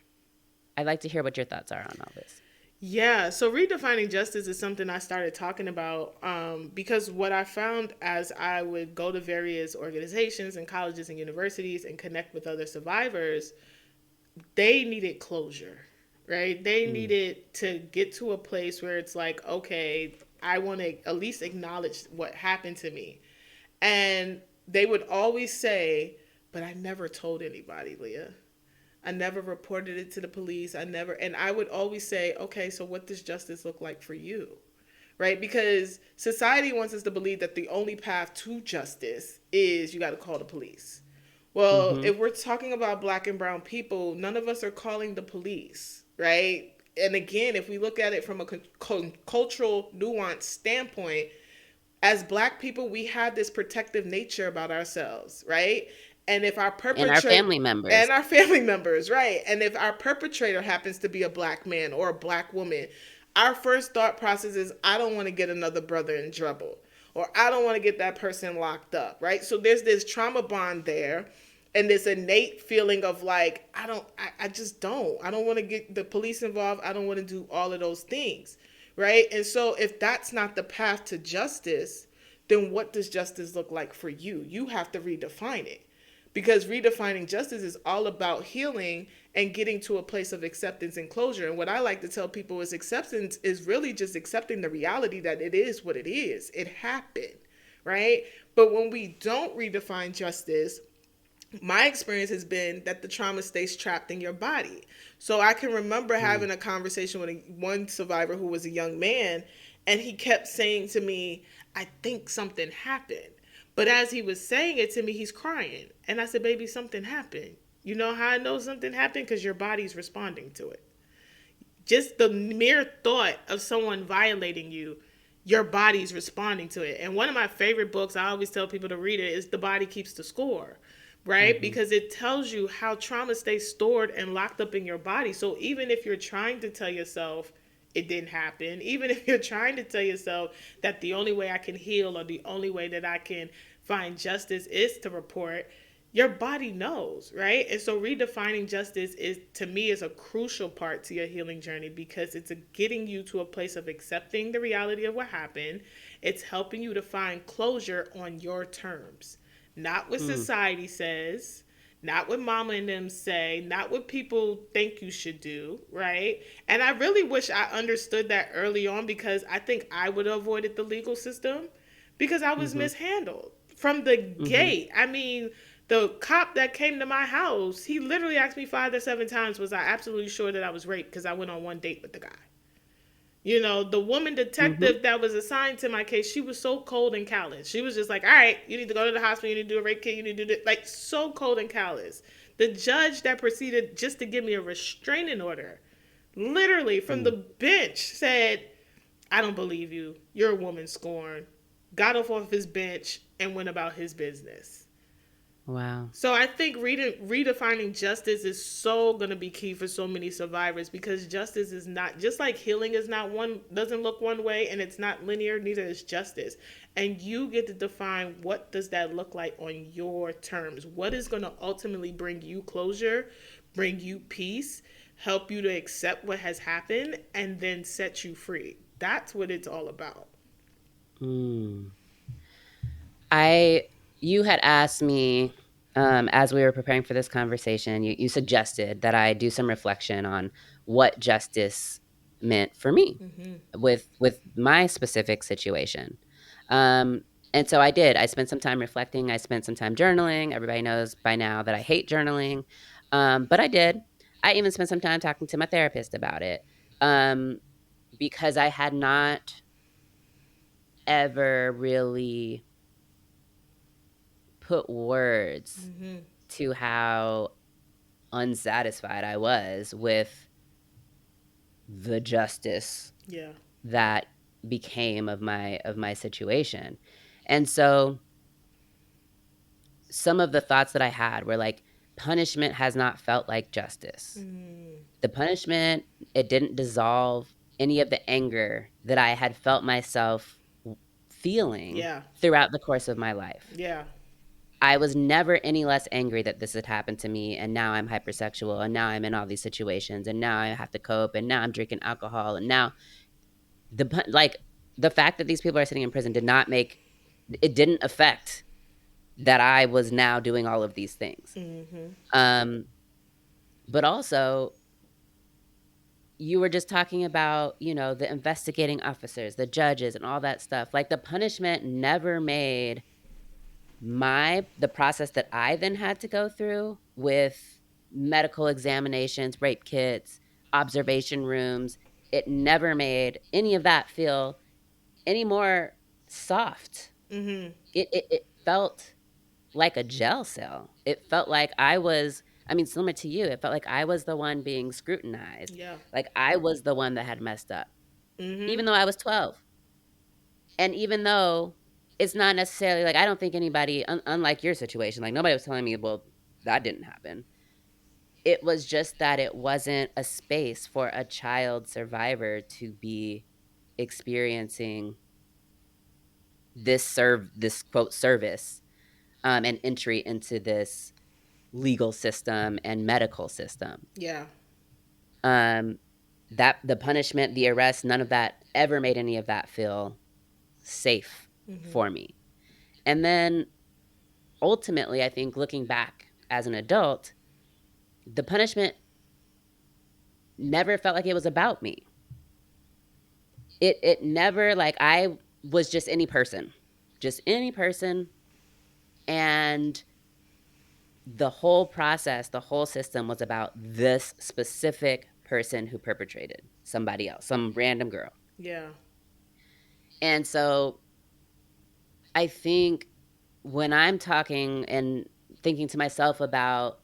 [SPEAKER 1] what your thoughts are on all this.
[SPEAKER 2] Yeah, so redefining justice is something I started talking about because what I found as I would go to various organizations and colleges and universities and connect with other survivors, they needed closure, right? They
[SPEAKER 1] Mm,
[SPEAKER 2] needed to get to a place where it's like, okay, I want to at least acknowledge what happened to me. And they would always say, but I never told anybody, Leah. I never reported it to the police. And I would always say, okay, so what does justice look like for you? Right? Because society wants us to believe that the only path to justice is you got to call the police. Well,
[SPEAKER 1] Mhm.
[SPEAKER 2] if we're talking about black and brown people, none of us are calling the police, right? And again, if we look at it from a cultural nuance standpoint, as black people, we have this protective nature about ourselves, right? And if our
[SPEAKER 1] And our
[SPEAKER 2] perpetrator
[SPEAKER 1] family members.
[SPEAKER 2] and our family members, right? And if our perpetrator happens to be a black man or a black woman, our first thought process is, I don't want to get another brother in trouble, or I don't want to get that person locked up, right? So there's this trauma bond there, and this innate feeling of like, I just don't. I don't want to get the police involved. I don't want to do all of those things, right? And so if that's not the path to justice, then what does justice look like for you? You have to redefine it, because redefining justice is all about healing and getting to a place of acceptance and closure. And what I like to tell people is acceptance is really just accepting the reality that it is what it is. It happened, right? But when we don't redefine justice, my experience has been that the trauma stays trapped in your body. So I can remember
[SPEAKER 1] Mm.
[SPEAKER 2] having a conversation with one survivor who was a young man, and he kept saying to me, I think something happened. But as he was saying it to me, he's crying. And I said, baby, something happened. You know how I know something happened? Because your body's responding to it. Just the mere thought of someone violating you, your body's responding to it. And one of my favorite books, I always tell people to read it, is The Body Keeps the Score, right?
[SPEAKER 1] Mhm.
[SPEAKER 2] Because it tells you how trauma stays stored and locked up in your body. So even if you're trying to tell yourself it didn't happen, even if you're trying to tell yourself that the only way I can heal or the only way that I can find justice is to report, your body knows, right? And so redefining justice is, to me, is a crucial part to your healing journey, because it's getting you to a place of accepting the reality of what happened. It's helping you to find closure on your terms, not what
[SPEAKER 1] Mm.
[SPEAKER 2] society says, not what mama and them say, not what people think you should do, right? And I really wish I understood that early on, because I think I would have avoided the legal system, because I was
[SPEAKER 1] Mhm.
[SPEAKER 2] mishandled from the
[SPEAKER 1] Mhm.
[SPEAKER 2] gate. I mean, the cop that came to my house, he literally asked me 5 to 7 times, was I absolutely sure that I was raped, because I went on one date with the guy. You know, the woman
[SPEAKER 1] Mhm.
[SPEAKER 2] detective that was assigned to my case, she was so cold and callous. She was just like, all right, you need to go to the hospital, you need to do a rape kit, you need to do this. Like, so cold and callous. The judge that proceeded just to give me a restraining order, literally from the
[SPEAKER 1] Mm.
[SPEAKER 2] bench, said, I don't believe you. You're a woman scorned. Got off his bench and went about his business.
[SPEAKER 1] Wow.
[SPEAKER 2] So I think redefining justice is so going to be key for so many survivors, because justice is not, just like healing is not one, doesn't look one way, and it's not linear, neither is justice. And you get to define, what does that look like on your terms? What is going to ultimately bring you closure, bring you peace, help you to accept what has happened, and then set you free? That's what it's all about.
[SPEAKER 1] Mm. I You had asked me, as we were preparing for this conversation, you suggested that I do some reflection on what justice meant for me
[SPEAKER 2] Mm-hmm.
[SPEAKER 1] with my specific situation. Um, and so I did. I spent some time reflecting. I spent some time journaling. Everybody knows by now that I hate journaling, but I did. I even spent some time talking to my therapist about it, um, because I had not ever really put words
[SPEAKER 2] Mm-hmm.
[SPEAKER 1] to how unsatisfied I was with the justice
[SPEAKER 2] Yeah.
[SPEAKER 1] that became of my situation. And so some of the thoughts that I had were like, punishment has not felt like justice.
[SPEAKER 2] Mm.
[SPEAKER 1] The punishment, it didn't dissolve any of the anger that I had felt myself feeling
[SPEAKER 2] Yeah.
[SPEAKER 1] throughout the course of my life.
[SPEAKER 2] Yeah.
[SPEAKER 1] I was never any less angry that this had happened to me, and now I'm hypersexual, and now I'm in all these situations, and now I have to cope, and now I'm drinking alcohol, and now like the fact that these people are sitting in prison didn't affect that I was now doing all of these things.
[SPEAKER 2] Mm-hmm.
[SPEAKER 1] Um, but also, you were just talking about, the investigating officers, the judges, and all that stuff. Like the punishment never made The process that I then had to go through with medical examinations, rape kits, observation rooms, it never made any of that feel any more soft.
[SPEAKER 2] Mhm.
[SPEAKER 1] It felt like a jail cell. It felt like I mean, similar to you, it felt like I was the one being scrutinized.
[SPEAKER 2] Yeah.
[SPEAKER 1] Like I was the one that had messed up,
[SPEAKER 2] Mhm.
[SPEAKER 1] even though I was 12. And even though it's not necessarily like I don't think anybody, unlike your situation, like nobody was telling me, well, that didn't happen. It was just that it wasn't a space for a child survivor to be experiencing this quote service, and entry into this legal system and medical system.
[SPEAKER 2] Yeah.
[SPEAKER 1] Um, that the punishment, the arrest, none of that ever made any of that feel safe
[SPEAKER 2] Mhm.
[SPEAKER 1] for me. And then ultimately, I think looking back as an adult, the punishment never felt like it was about me. It never, like, I was just any person, and the whole process, the whole system was about this specific person who perpetrated somebody else, some random girl.
[SPEAKER 2] Yeah.
[SPEAKER 1] And so I think when I'm talking and thinking to myself about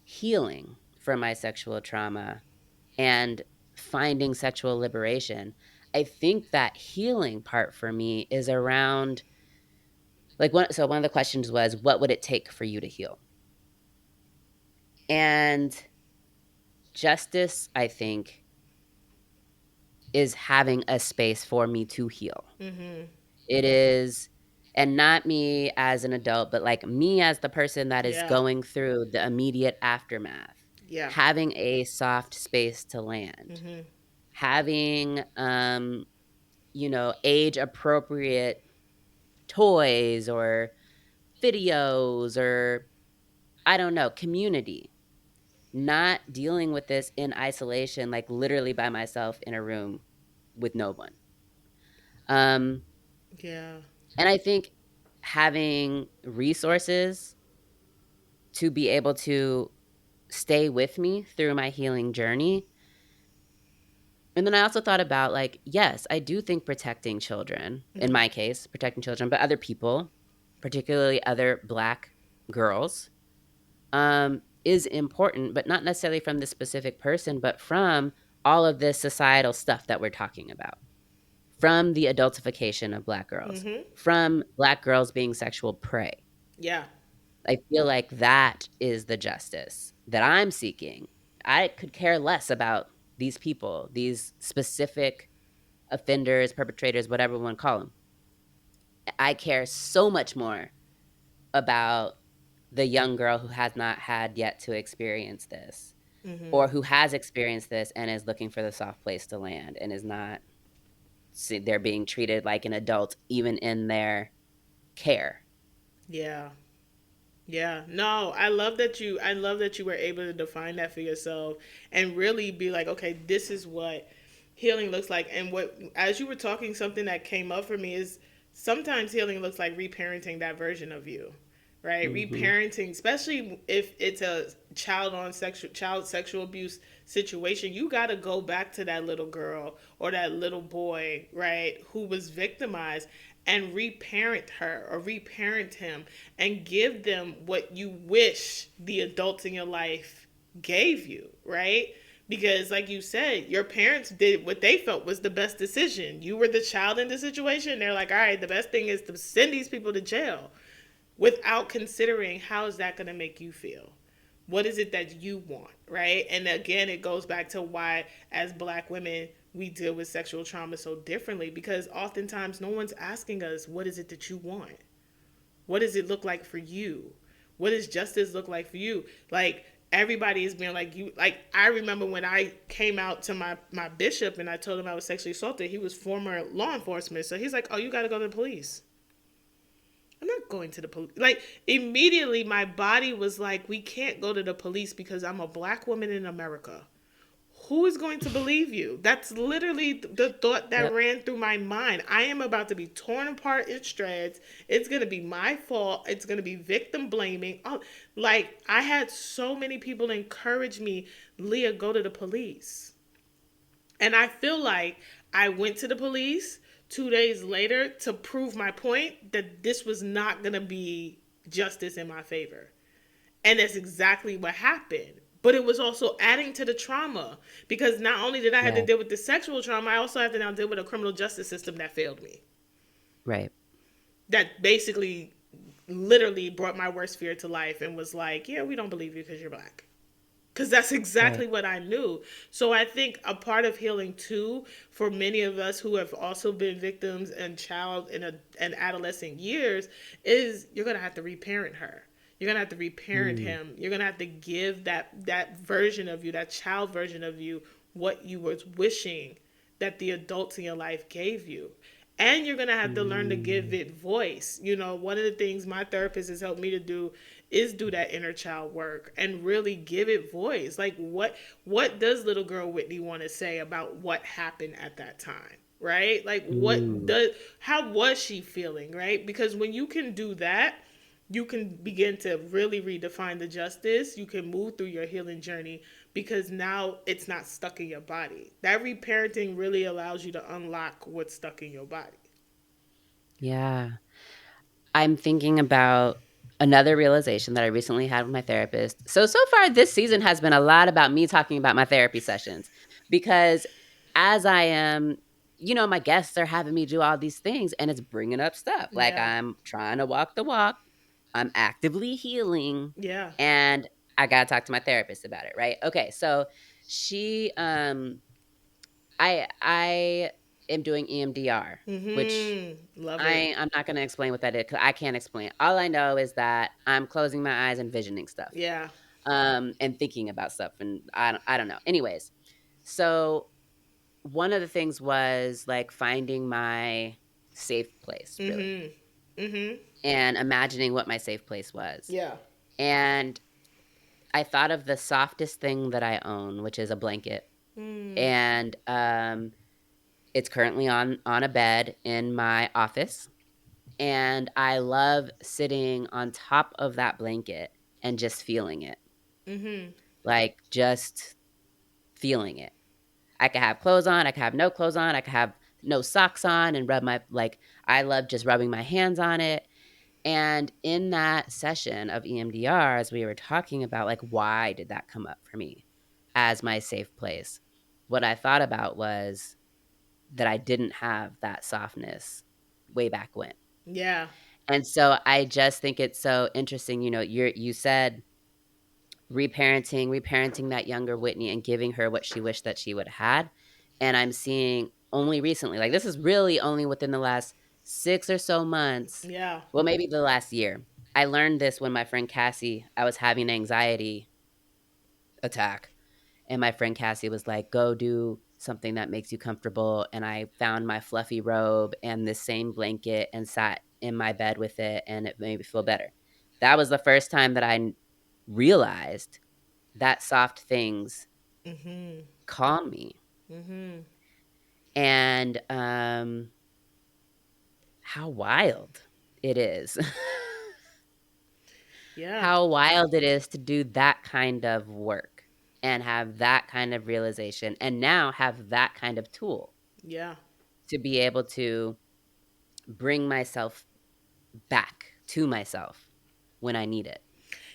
[SPEAKER 1] healing from my sexual trauma and finding sexual liberation, I think that healing part for me is around one of the questions was, what would it take for you to heal? And justice, I think, is having a space for me to heal.
[SPEAKER 2] Mhm.
[SPEAKER 1] It is, and not me as an adult, but like me as the person that is
[SPEAKER 2] Yeah.
[SPEAKER 1] going through the immediate aftermath,
[SPEAKER 2] Yeah.
[SPEAKER 1] having a soft space to land,
[SPEAKER 2] Mhm.
[SPEAKER 1] having, age appropriate toys or videos or, I don't know, community, not dealing with this in isolation, like literally by myself in a room with no one. Um,
[SPEAKER 2] Yeah.
[SPEAKER 1] and I think having resources to be able to stay with me through my healing journey. And then I also thought about, like, yes, I do think protecting children, in
[SPEAKER 2] Mhm.
[SPEAKER 1] my case, protecting children, but other people, particularly other Black girls, is important, but not necessarily from this specific person, but from all of this societal stuff that we're talking about, from the adultification of Black girls,
[SPEAKER 2] Mhm.
[SPEAKER 1] from Black girls being sexual prey.
[SPEAKER 2] Yeah.
[SPEAKER 1] I feel like that is the justice that I'm seeking. I could care less about these people, these specific offenders, perpetrators, whatever we want to call them. I care so much more about the young girl who has not had yet to experience this,
[SPEAKER 2] Mhm.
[SPEAKER 1] or who has experienced this and is looking for the soft place to land and is not, see, they're being treated like an adult even in their care.
[SPEAKER 2] Yeah. Yeah. No, I love that you were able to define that for yourself and really be like, okay, this is what healing looks like. And what as you were talking, something that came up for me is sometimes healing looks like reparenting that version of you. Right?
[SPEAKER 1] Hmm.
[SPEAKER 2] Reparenting, especially if it's a child sexual abuse situation, you got to go back to that little girl or that little boy, right, who was victimized and reparent her or reparent him and give them what you wish the adults in your life gave you, right? Because, like you said, your parents did what they felt was the best decision. You were the child in the situation. They're like, all right, the best thing is to send these people to jail without considering how is that going to make you feel. What is it that you want, right? And again, it goes back to why, as Black women, we deal with sexual trauma so differently because oftentimes no one's asking us, what is it that you want? What does it look like for you? What does justice look like for you? Like, everybody is being like, you, like, I remember when I came out to my bishop and I told him I was sexually assaulted. He was former law enforcement, so he's like, oh, you got to go to the police. I'm not going to the police. Like, immediately my body was like, we can't go to the police because I'm a Black woman in America. who is going to believe you? That's literally the thought that
[SPEAKER 1] Yep.
[SPEAKER 2] ran through my mind. I am about to be torn apart in shreds. It's going to be my fault. It's going to be victim blaming. Oh, like, I had so many people encourage me, Leah, go to the police. And I feel like I went to the police 2 days later to prove my point that this was not going to be justice in my favor. And that's exactly what happened. But it was also adding to the trauma, because not only did I have to
[SPEAKER 1] Right.
[SPEAKER 2] deal with the sexual trauma, I also have to now deal with a criminal justice system that failed me.
[SPEAKER 1] Right.
[SPEAKER 2] That basically literally brought my worst fear to life and was like, yeah, we don't believe you because you're black. Because that's
[SPEAKER 1] Right.
[SPEAKER 2] exactly what I knew. So I think a part of healing too, for many of us who have also been victims and child and adolescent years, is you're gonna have to reparent her. You're gonna have to reparent
[SPEAKER 1] Mm.
[SPEAKER 2] him. You're gonna have to give that version of you, that child version of you, what you was wishing that the adults in your life gave you. And you're going to have to learn to give
[SPEAKER 1] Mm.
[SPEAKER 2] it voice. You know, one of the things my therapist has helped me to do is do that inner child work and really give it voice. Like, what does little girl Whitney want to say about what happened at that time? Right? Like,
[SPEAKER 1] Mm.
[SPEAKER 2] how was she feeling? Right? Because when you can do that, you can begin to really redefine the justice. You can move through your healing journey because now it's not stuck in your body. That reparenting really allows you to unlock what's stuck in your body.
[SPEAKER 1] Yeah. I'm thinking about another realization that I recently had with my therapist. So far this season has been a lot about me talking about my therapy sessions, because as I am, my guests are having me do all these things and it's bringing up stuff. Like,
[SPEAKER 2] Yeah.
[SPEAKER 1] I'm trying to walk the walk, I'm actively healing,
[SPEAKER 2] Yeah.
[SPEAKER 1] and I got to talk to my therapist about it, right? Okay, so she I am doing EMDR, which
[SPEAKER 2] Love it.
[SPEAKER 1] I'm not gonna explain what that is because I can't explain. All I know is that I'm closing my eyes and visioning stuff,
[SPEAKER 2] Yeah.
[SPEAKER 1] and thinking about stuff, and I don't know. Anyways, so one of the things was, like, finding my safe place, really,
[SPEAKER 2] Mhm. Mhm.
[SPEAKER 1] and imagining what my safe place was.
[SPEAKER 2] Yeah.
[SPEAKER 1] And I thought of the softest thing that I own, which is a blanket,
[SPEAKER 2] Mm.
[SPEAKER 1] and, it's currently on a bed in my office. And I love sitting on top of that blanket and just feeling it,
[SPEAKER 2] Mhm.
[SPEAKER 1] like, just feeling it. I could have clothes on, I could have no clothes on, I could have no socks on and I love just rubbing my hands on it. And in that session of EMDR, as we were talking about, like, why did that come up for me as my safe place? What I thought about was that I didn't have that softness way back when.
[SPEAKER 2] Yeah.
[SPEAKER 1] And so I just think it's so interesting, you said reparenting that younger Whitney and giving her what she wished that she would have had. And I'm seeing only recently, like, this is really only within the last 6 or so months,
[SPEAKER 2] Yeah.
[SPEAKER 1] well, maybe the last year. I learned this when my friend Cassie, I was having an anxiety attack, and my friend Cassie was like, "Go do something that makes you comfortable." And I found my fluffy robe and this same blanket and sat in my bed with it, and it made me feel better. That was the first time that realized that soft things
[SPEAKER 2] Mhm.
[SPEAKER 1] calm me.
[SPEAKER 2] Mhm.
[SPEAKER 1] And how wild it is.
[SPEAKER 2] Yeah.
[SPEAKER 1] How wild it is to do that kind of work and have that kind of realization and now have that kind of tool
[SPEAKER 2] Yeah.
[SPEAKER 1] to be able to bring myself back to myself when I need it.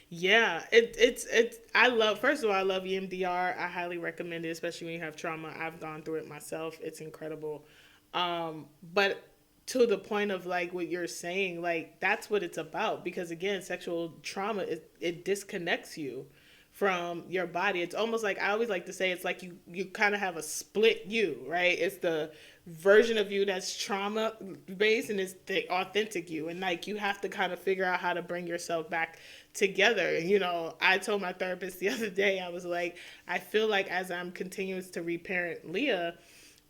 [SPEAKER 2] Yeah, it's. I love. First of all, I love EMDR. I highly recommend it, especially when you have trauma. I've gone through it myself. It's incredible. But to the point of, like, what you're saying, like, that's what it's about. Because again, sexual trauma, it disconnects you from your body. It's almost like, I always like to say, it's like you kind of have a split you, right? It's the version of you that's trauma based, and it's the authentic you, and, like, you have to kind of figure out how to bring yourself back together. You know, I told my therapist the other day, I was like, I feel like as I'm continuing to reparent Leah,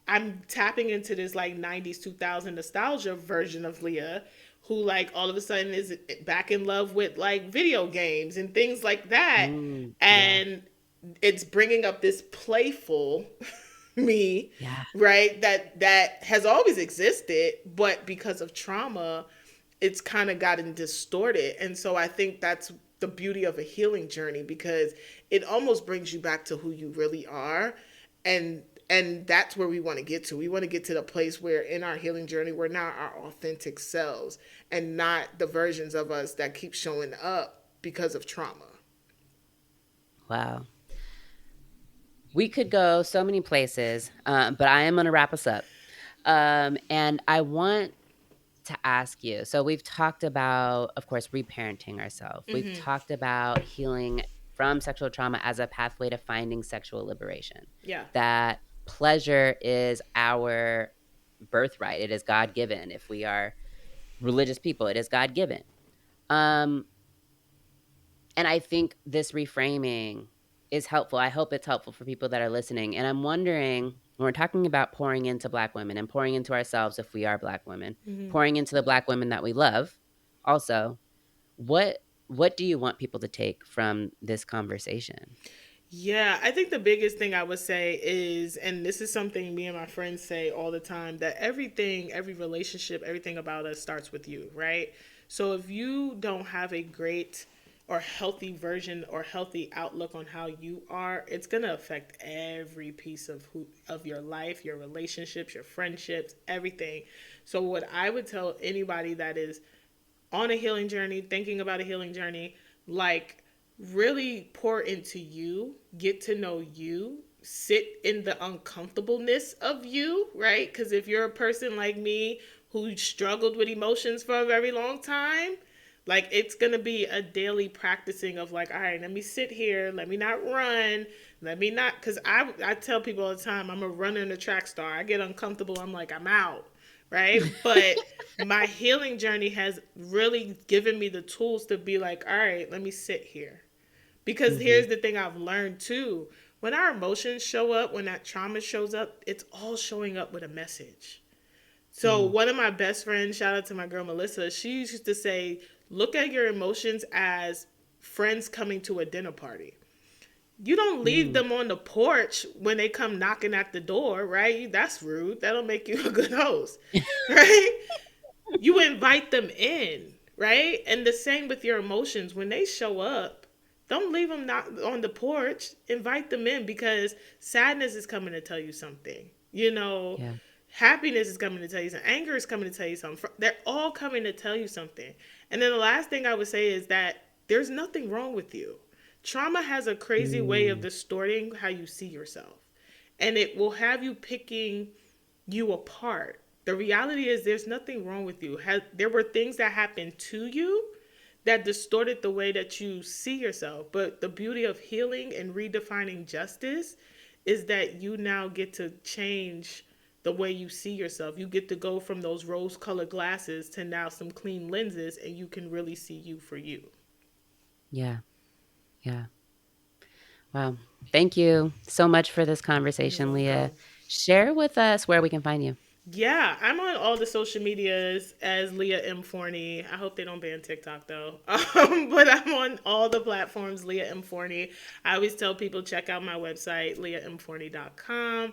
[SPEAKER 2] I'm tapping into this, like, 90s 2000 nostalgia version of Leah, who, like, all of a sudden is back in love with, like, video games and things like that.
[SPEAKER 1] Mm, yeah.
[SPEAKER 2] And it's bringing up this playful me,
[SPEAKER 1] Yeah.
[SPEAKER 2] right? That has always existed, but because of trauma, it's kind of gotten distorted. And so I think that's the beauty of a healing journey, because it almost brings you back to who you really are. And that's where we want to get to. We want to get to the place where in our healing journey we're now our authentic selves and not the versions of us that keep showing up because of trauma.
[SPEAKER 1] Wow. We could go so many places, but I am going to wrap us up. And I want to ask you, so we've talked about, of course, reparenting ourselves. We've talked about healing from sexual trauma as a pathway to finding sexual liberation.
[SPEAKER 2] Yeah.
[SPEAKER 1] That pleasure is our birthright. It is God-given. If we are religious people, it is God-given. And I think this reframing is helpful. I hope it's helpful for people that are listening. And I'm wondering, when we're talking about pouring into Black women and pouring into ourselves if we are Black women, pouring into the Black women that we love, also, what do you want people to take from this conversation?
[SPEAKER 2] Yeah, I think the biggest thing I would say is, and this is something me and my friends say all the time, that everything, every relationship, everything about us starts with you, right? So if you don't have a great or healthy version or healthy outlook on how you are, it's going to affect every piece of your life, your relationships, your friendships, everything. So what I would tell anybody that is on a healing journey, thinking about a healing journey, like, really pour into you, get to know you, sit in the uncomfortableness of you, right? Because if you're a person like me who struggled with emotions for a very long time, like, it's going to be a daily practicing of like, all right, let me sit here. Let me not run. Let me not, because I tell people all the time, I'm a runner and a track star. I get uncomfortable. I'm like, I'm out. Right. But my healing journey has really given me the tools to be like, all right, let me sit here. Because here's the thing I've learned too. When our emotions show up, when that trauma shows up, it's all showing up with a message. So one of my best friends, shout out to my girl Melissa, she used to say, look at your emotions as friends coming to a dinner party. You don't leave them on the porch when they come knocking at the door, right? That's rude. That'll make you a good host, right? You invite them in, right? And the same with your emotions. When they show up, don't leave them not on the porch. Invite them in, because sadness is coming to tell you something.
[SPEAKER 1] Yeah.
[SPEAKER 2] Happiness is coming to tell you something. Anger is coming to tell you something. They're all coming to tell you something. And then the last thing I would say is that there's nothing wrong with you. Trauma has a crazy way of distorting how you see yourself. And it will have you picking you apart. The reality is there's nothing wrong with you. There were things that happened to you that distorted the way that you see yourself. But the beauty of healing and redefining justice is that you now get to change the way you see yourself. You get to go from those rose-colored glasses to now some clean lenses, and you can really see you for you.
[SPEAKER 1] Yeah. Yeah. Wow. Thank you so much for this conversation, Leah. Share with us where we can find you.
[SPEAKER 2] Yeah, I'm on all the social medias as Leah M. Forney. I hope they don't ban TikTok though. But I'm on all the platforms, Leah M. Forney. I always tell people, check out my website, leahmforney.com.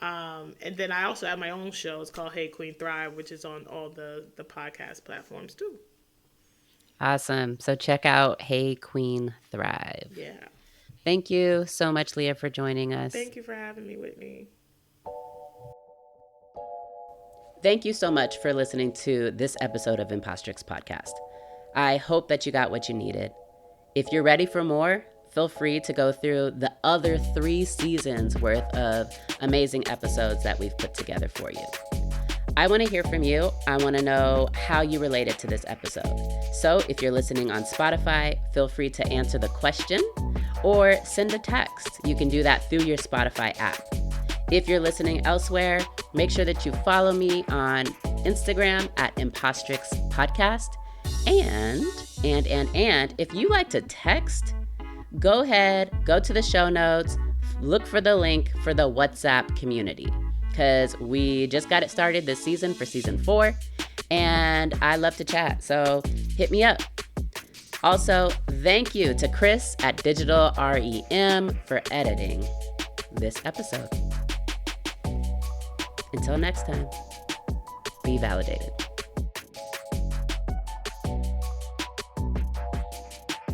[SPEAKER 2] And then I also have my own show. It's called Hey Queen Thrive, which is on all the podcast platforms too.
[SPEAKER 1] Awesome. So check out Hey Queen Thrive.
[SPEAKER 2] Yeah.
[SPEAKER 1] Thank you so much, Leah, for joining us.
[SPEAKER 2] Thank you for having me, Whitney.
[SPEAKER 1] Thank you so much for listening to this episode of Impostrix Podcast. I hope that you got what you needed. If you're ready for more, feel free to go through the other 3 seasons worth of amazing episodes that we've put together for you. I want to hear from you. I want to know how you related to this episode. So if you're listening on Spotify, feel free to answer the question or send a text. You can do that through your Spotify app. If you're listening elsewhere, make sure that you follow me on Instagram at Impostrix Podcast. And if you like to text, go ahead, go to the show notes, look for the link for the WhatsApp community, because we just got it started this season for season 4, and I love to chat. So hit me up. Also, thank you to Chris at Digital REM for editing this episode. Until next time, be validated.